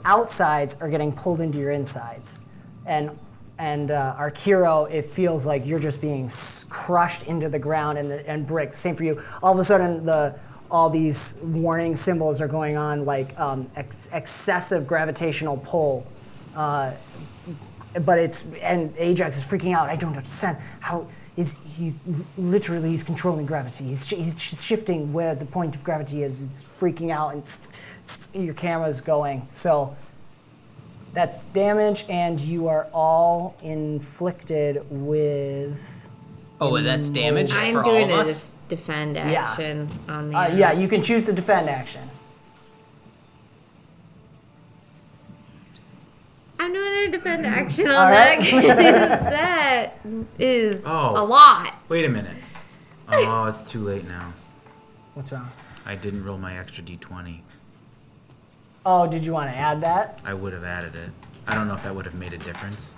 outsides are getting pulled into your insides, and Arkiro, it feels like you're just being crushed into the ground and bricked. Same for you. All of a sudden, all these warning symbols are going on, like excessive gravitational pull. But and Ajax is freaking out. I don't understand how he's controlling gravity. He's shifting where the point of gravity is. He's freaking out, and your camera's going. So that's damage, and you are all inflicted with. Oh, and that's damage I'm for all doing of a us? defend Yeah. action on the. Yeah, you can choose to defend action. I'm doing a defend action on All that right. 'cause that is Oh. a lot. Wait a minute. Oh, it's too late now. What's wrong? I didn't roll my extra d20. Oh, did you want to add that? I would have added it. I don't know if that would have made a difference.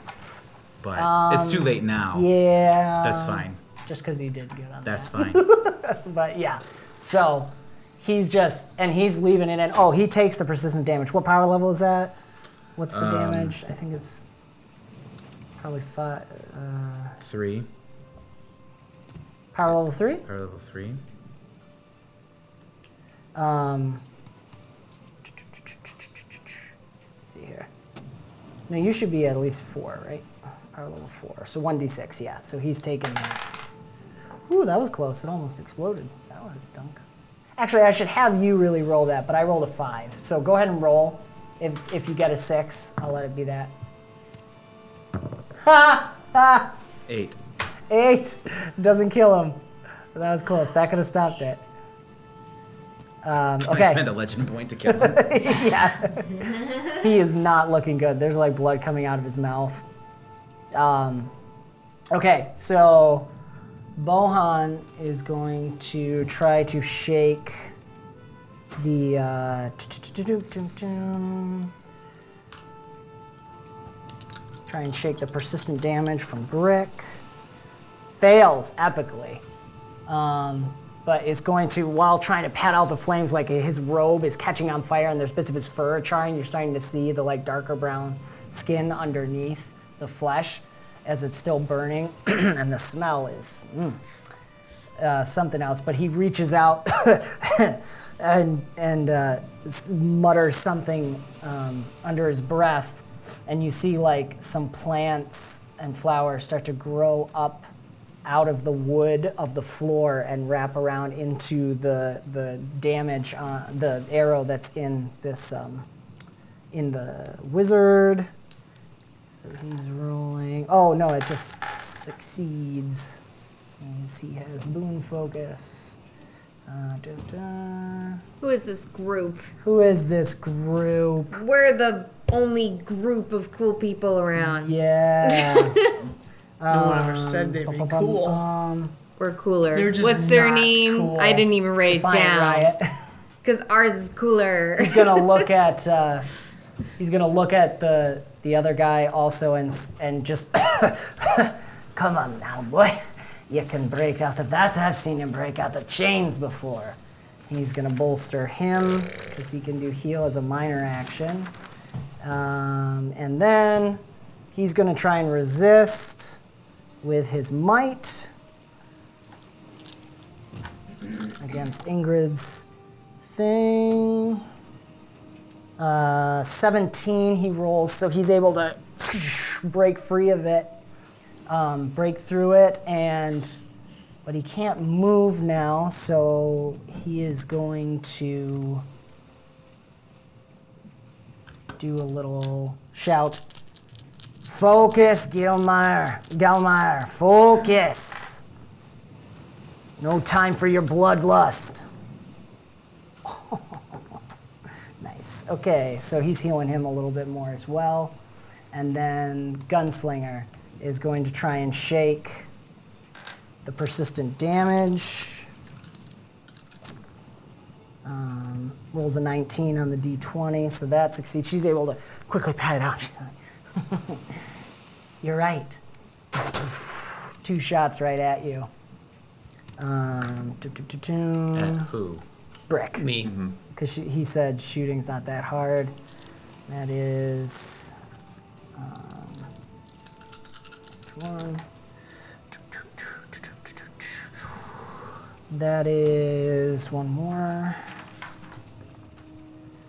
But it's too late now. Yeah. That's fine. Just because he did good on That's that. fine. But yeah, so he's leaving it in. Oh, he takes the persistent damage. What power level is that? What's the damage? I think it's probably 5. 3. Power level 3? Power level 3. Let's see here. No, you should be at least 4, right? Power level 4. So 1d6, yeah. So he's taking that. Ooh, that was close. It almost exploded. That would have stunk. Actually, I should have you really roll that, but I rolled a 5. So go ahead and roll. If you get a 6, I'll let it be that. Ha! Ha! 8. 8 doesn't kill him. That was close. That could have stopped it. I Okay. spent a legend point to kill him. Yeah. He is not looking good. There's like blood coming out of his mouth. Okay, so Bohan is going to try to shake the try and shake the persistent damage from Brick. fails epically. But it's going to, while trying to pat out the flames, like his robe is catching on fire and there's bits of his fur charring. You're starting to see the like darker brown skin underneath the flesh as it's still burning, and the smell is something else. But he reaches out and mutters something under his breath, and you see like some plants and flowers start to grow up out of the wood of the floor and wrap around into the damage on the arrow that's in this in the wizard. So he's rolling. Oh no, it just succeeds. He has boon focus. Who is this group? Who is this group? We're the only group of cool people around. Yeah. No one ever said they'd be cool. We're cooler. They're just What's their not name? cool. I didn't even write it Defiant down. Riot. Because ours is cooler. He's gonna look at the other guy also and just come on now, boy. You can break out of that. I've seen him break out the chains before. He's gonna bolster him because he can do heal as a minor action, and then he's gonna try and resist with his might against Ingrid's thing. 17 he rolls, so he's able to break free of it, break through it, but he can't move now, so he is going to do a little shout. Focus, Galmeyer, focus. No time for your bloodlust. Nice. Okay, so he's healing him a little bit more as well. And then Gunslinger is going to try and shake the persistent damage. Rolls a 19 on the d20, so that succeeds. She's able to quickly pat it out. She's like, you're right. 2 shots right at you. At who? Brick. Me. Because he said shooting's not that hard. That is... one. That is one more.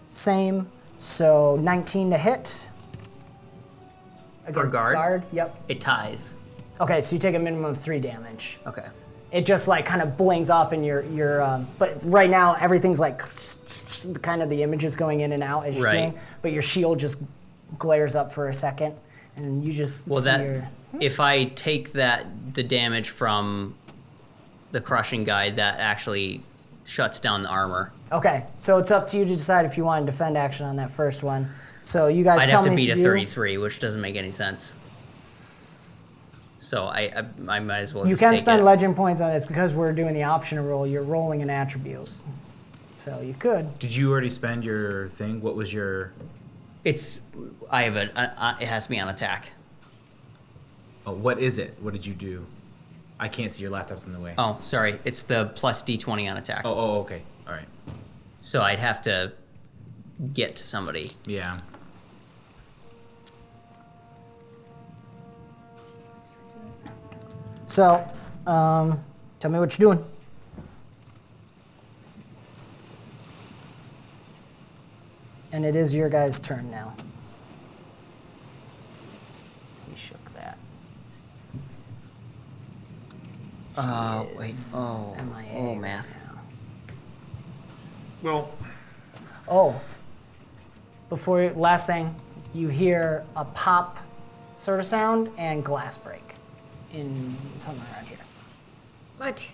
Same. So 19 to hit. For Against guard? Yep. It ties. Okay, so you take a minimum of 3 damage. Okay. It just like kind of blings off in your but right now everything's like kind of the image is going in and out as you're Right. seeing, but your shield just glares up for a second and you just Well, see that your... if I take the damage from the crushing guy, that actually shuts down the armor. Okay, so it's up to you to decide if you want to defend action on that first one. So you guys I'd tell have to me beat if a you... 33, which doesn't make any sense. So I might as well You just can take spend it. legend points on this because we're doing the optional roll. You're rolling an attribute, so you could. Did you already spend your thing? What was your... It has to be on attack. Oh, what is it? What did you do? I can't see, your laptop's in the way. Oh, sorry. It's the plus D20 on attack. Oh, okay. All right. So I'd have to get to somebody. Yeah. So, tell me what you're doing. And it is your guys' turn now. He shook that. Wait. Oh, MIA math. now. Well, Oh, last thing, you hear a pop sort of sound and glass break in somewhere around here. What?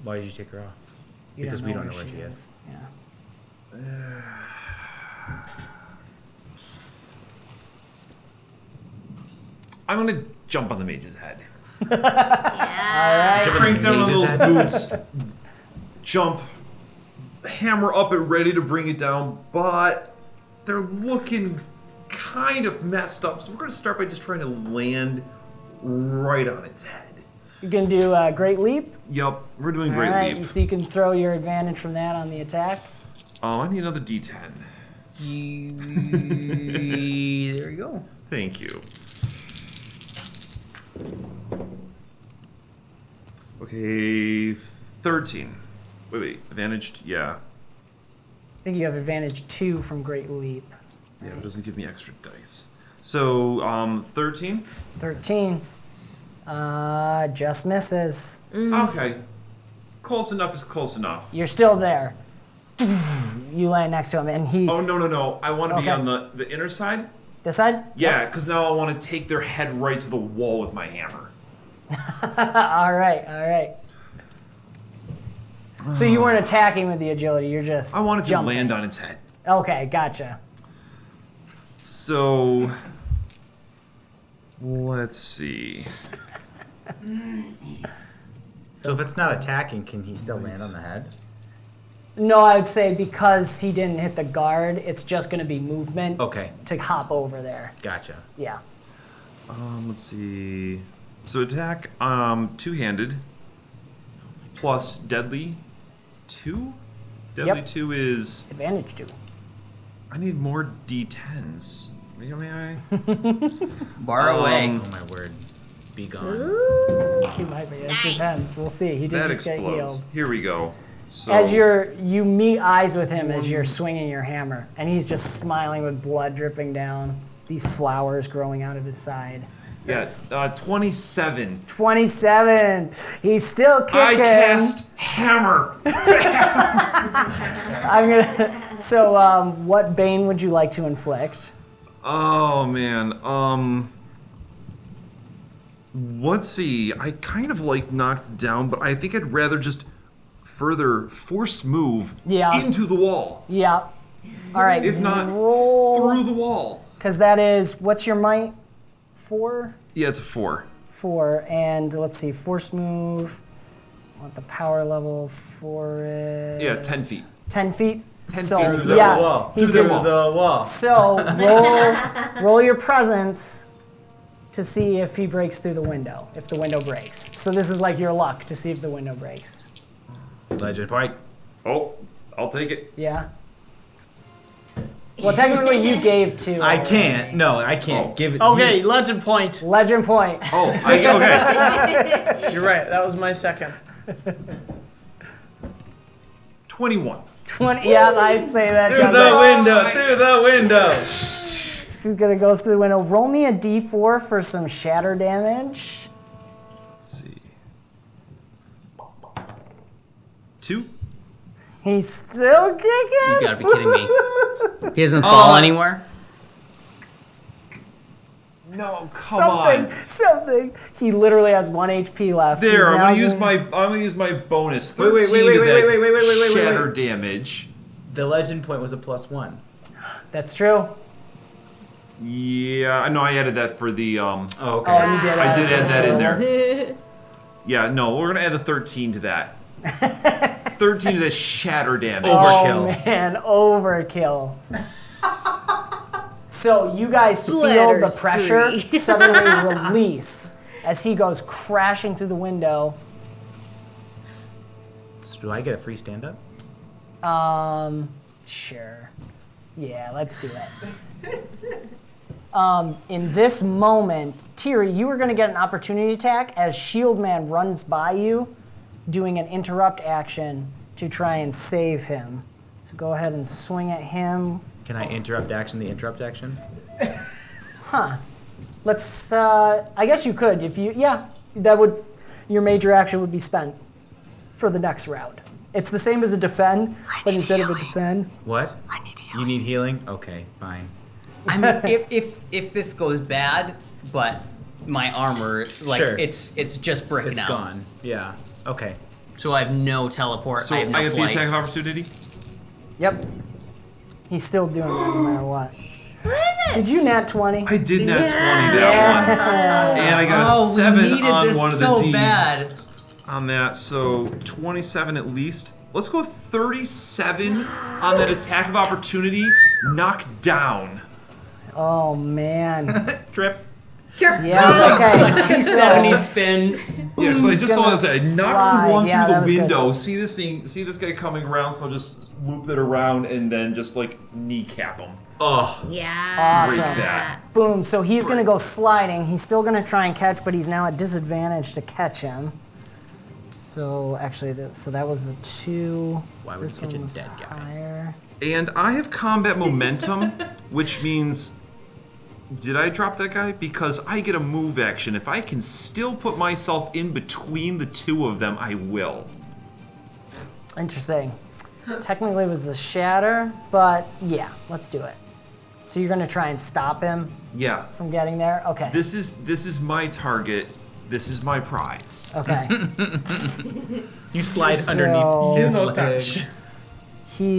Why did you take her off? You Because we don't know where where she is. Yeah. I'm gonna jump on the mage's head. Yeah. Crank down on mage's those head. boots. Jump. Hammer up and ready to bring it down, but they're looking kind of messed up. So we're gonna start by just trying to land right on its head. You can do a great leap. Yep, we're doing All great right, leap. so you can throw your advantage from that on the attack. Oh, I need another D10. There you go. Thank you. Okay, 13. Wait, advantaged? Yeah. I think you have advantage 2 from great leap. Yeah, it doesn't give me extra dice. So, 13? 13. Just misses. Okay. Close enough is close enough. You're still there. You land next to him, and he. Oh, no. I want to be Okay. on the inner side? This side? Yeah, because now I want to take their head right to the wall with my hammer. All right. So you weren't attacking with the agility, you're just. I wanted to jumping. land on its head. Okay, gotcha. So, let's see. So if it's not attacking, can he still land on the head? No, I would say because he didn't hit the guard, it's just going to be movement Okay, to hop over there. gotcha. Yeah. Let's see. So attack, two-handed, plus deadly 2? Deadly Yep. 2 is... Advantage 2. I need more D10s. May I? Borrow away. Oh my word. Be gone. He might be. It depends. We'll see. He did That just get healed. explodes. Here we go. So, As you meet eyes with him as you're swinging your hammer, and he's just smiling with blood dripping down. These flowers growing out of his side. yeah, 27. 27. He's still kicking. I cast hammer. I'm gonna. So, what bane would you like to inflict? Oh man. Let's see. I kind of like knocked down, but I think I'd rather just further force move Yeah. into the wall. Yeah. All right. If not, roll. through the wall. Because that is, what's your might? 4? Yeah, it's a 4. 4. And let's see, force move. What the power level for it? Yeah, 10 feet. 10 feet? 10 So, feet Through the yeah, wall. he Through could- the wall. The wall. So roll your presence to see if he breaks through the window, if the window breaks. So this is like your luck to see if the window breaks. Legend point. Oh, I'll take it. Yeah? Well, technically you gave 2. I can't. No, I can't. Oh. Give it. Okay, legend point. Legend point. Oh, okay. You're right. That was my second. 21. 20. Yeah, I'd say that. Through does the it. window. Through the window. He's gonna go through the window. Roll me a d4 for some shatter damage. Let's see. 2. He's still kicking. You gotta be kidding me. He doesn't fall anywhere? No, come Something. He literally has 1 HP left. There, He's I'm now gonna use my bonus. Wait, 13 wait, to that wait, shatter damage. The legend point was a +1. That's true. Yeah, I know I added that for the Oh, okay. Oh, you did. I did add that in there. there. Yeah, no, we're gonna add the 13 to that. 13 to the shatter damage. Overkill. Oh man, overkill. So you guys feel Splatter the pressure spree. suddenly release as he goes crashing through the window. So do I get a free stand-up? Sure. Yeah, let's do it. In this moment, Tiri, you are going to get an opportunity attack as Shield Man runs by you, doing an interrupt action to try and save him. So go ahead and swing at him. Can I interrupt action? The interrupt action? Let's. I guess you could if you. Yeah, that would. Your major action would be spent for the next round. It's the same as a defend, but instead of a defend. What? I need healing. You need healing? Okay, fine. I mean, if this goes bad, but my armor, like, Sure. it's just bricking It's out. gone. Yeah. Okay. So I have no teleport. So I have no I get the flight. attack of opportunity. Yep. He's still doing that no matter what. Did you nat 20? I did nat 20 that one, and I got a 7 we needed on this one of so the D bad. on that. So 27 at least. Let's go 37 on that attack of opportunity. Knock down. Oh man. Trip. Sure. Yeah, okay. 270 spin. Yeah, because I just saw gonna that. I knocked slide. the one Yeah, through that the was good. window. See this guy coming around, so I'll just loop it around and then just like kneecap him. Oh, Yeah. Break Awesome. that. Boom. So he's going to go sliding. He's still going to try and catch, but he's now at disadvantage to catch him. So actually, so that was a 2. Why would This you catch one a was dead guy? higher. And I have combat momentum, which means. Did I drop that guy? Because I get a move action. If I can still put myself in between the two of them, I will. Interesting. Technically, it was the shatter, but yeah, let's do it. So you're going to try and stop him Yeah. from getting there? Okay. This is my target. This is my prize. Okay. you slide So- underneath his No leg. touch.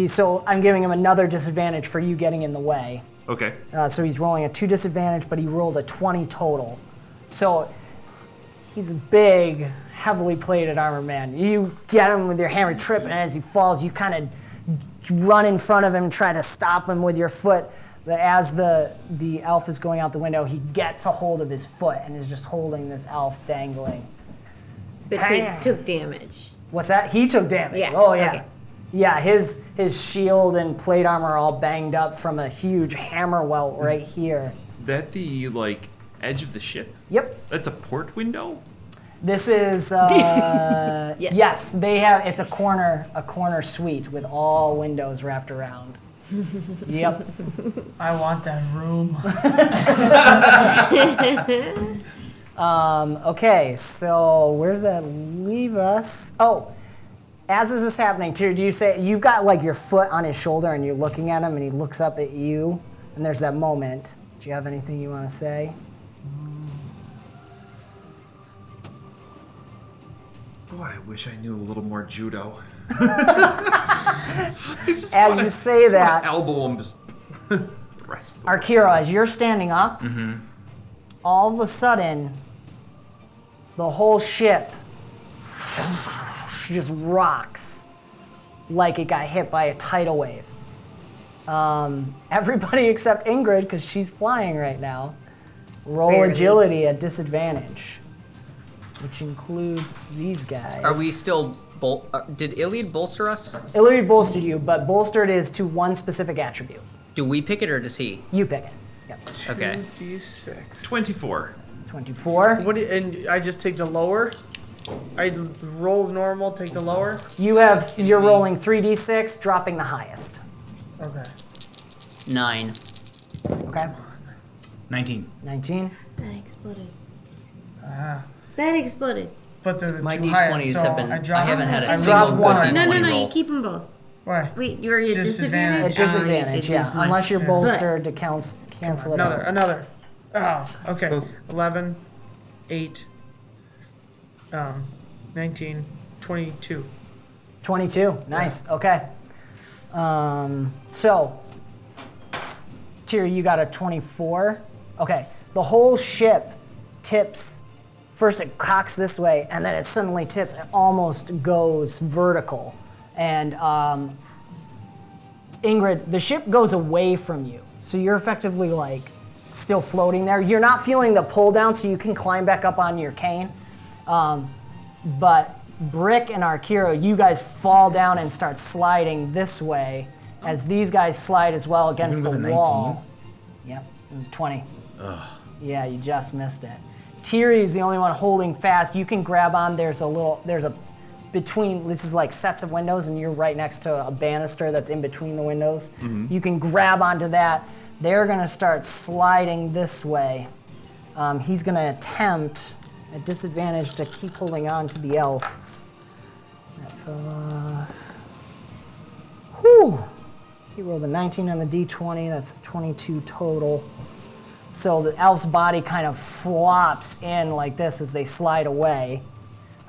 So I'm giving him another disadvantage for you getting in the way. Okay. So he's rolling a 2 disadvantage, but he rolled a 20 total. So he's a big, heavily plated armor man. You get him with your hammer trip, and as he falls, you kind of run in front of him, try to stop him with your foot. But as the elf is going out the window, he gets a hold of his foot and is just holding this elf dangling. But took damage. What's that? He took damage. Yeah, Oh yeah. okay. Yeah, his shield and plate armor are all banged up from a huge hammer welt right here. That the like edge of the ship? Yep. That's a port window? This is yes, they have it's a corner suite with all windows wrapped around. Yep. I want that room. Okay, so where's that leave us? Oh, as is this happening, too, do you say you've got like your foot on his shoulder and you're looking at him and he looks up at you and there's that moment. Do you have anything you want to say? Boy, I wish I knew a little more judo. As you say that, Elbow him just rest. Arkira, as you're standing up, all of a sudden, the whole ship just rocks like it got hit by a tidal wave. Everybody except Ingrid, because she's flying right now, roll Barely. agility at disadvantage, which includes these guys. Are we still did Iliad bolster us? Illyria bolstered you, but bolstered is to one specific attribute. Do we pick it or does he? You pick it. Yep. Okay. 2d6. 24. 24. What? And I just take the lower. I roll normal, take the lower. You're rolling 3d6, dropping the highest. Okay. 9. Okay. 19. 19. That exploded. Ah. That exploded. But they're the My two D20s highest, so have been. I I haven't had a I single dropped good one. D20 No, roll. you keep them both. Why? Wait, you're at Disadvantage. disadvantage? At disadvantage, Oh, you did yeah. lose one. Unless you're Yeah. bolstered to cancel it out. Another. Oh, okay. Close. 11, 8, 19, 22. 22. Nice. Okay. So, Tyr, you got a 24. Okay. The whole ship tips. First it cocks this way, and then it suddenly tips and almost goes vertical. And Ingrid, the ship goes away from you. So you're effectively like still floating there. You're not feeling the pull down, so you can climb back up on your cane. But Brick and Arkira, you guys fall down and start sliding this way as these guys slide as well against Even the with a wall. Yep, it was 20. Yeah, you just missed it. Tiri is the only one holding fast. You can grab on. There's a between, this is like sets of windows, and you're right next to a banister that's in between the windows. You can grab onto that. They're gonna start sliding this way. He's gonna attempt at disadvantage to keep holding on to the elf. That fell off. Whew! He rolled a 19 on the d20. That's 22 total. So the elf's body kind of flops in like this as they slide away.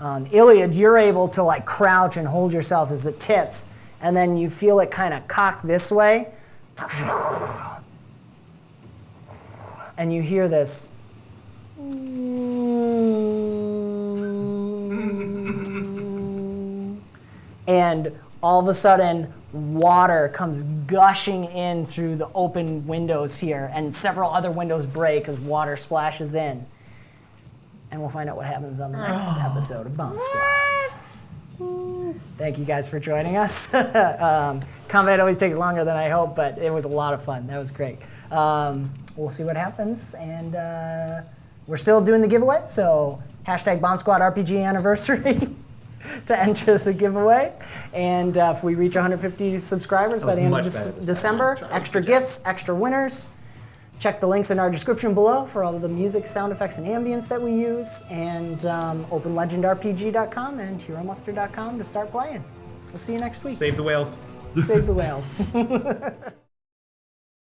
Iliad, you're able to like crouch and hold yourself as it tips, and then you feel it kind of cock this way, and you hear this. And all of a sudden, water comes gushing in through the open windows here, and several other windows break as water splashes in. And we'll find out what happens on the next episode of BombSquad. Thank you guys for joining us. Combat always takes longer than I hope, but it was a lot of fun. That was great. We'll see what happens, and we're still doing the giveaway, so hashtag BombSquad RPG anniversary to enter the giveaway. And if we reach 150 subscribers by the end of December, extra gifts, extra winners. Check the links in our description below for all of the music, sound effects, and ambience that we use, and openlegendrpg.com and heromuster.com to start playing. We'll see you next week. Save the whales. Save the whales.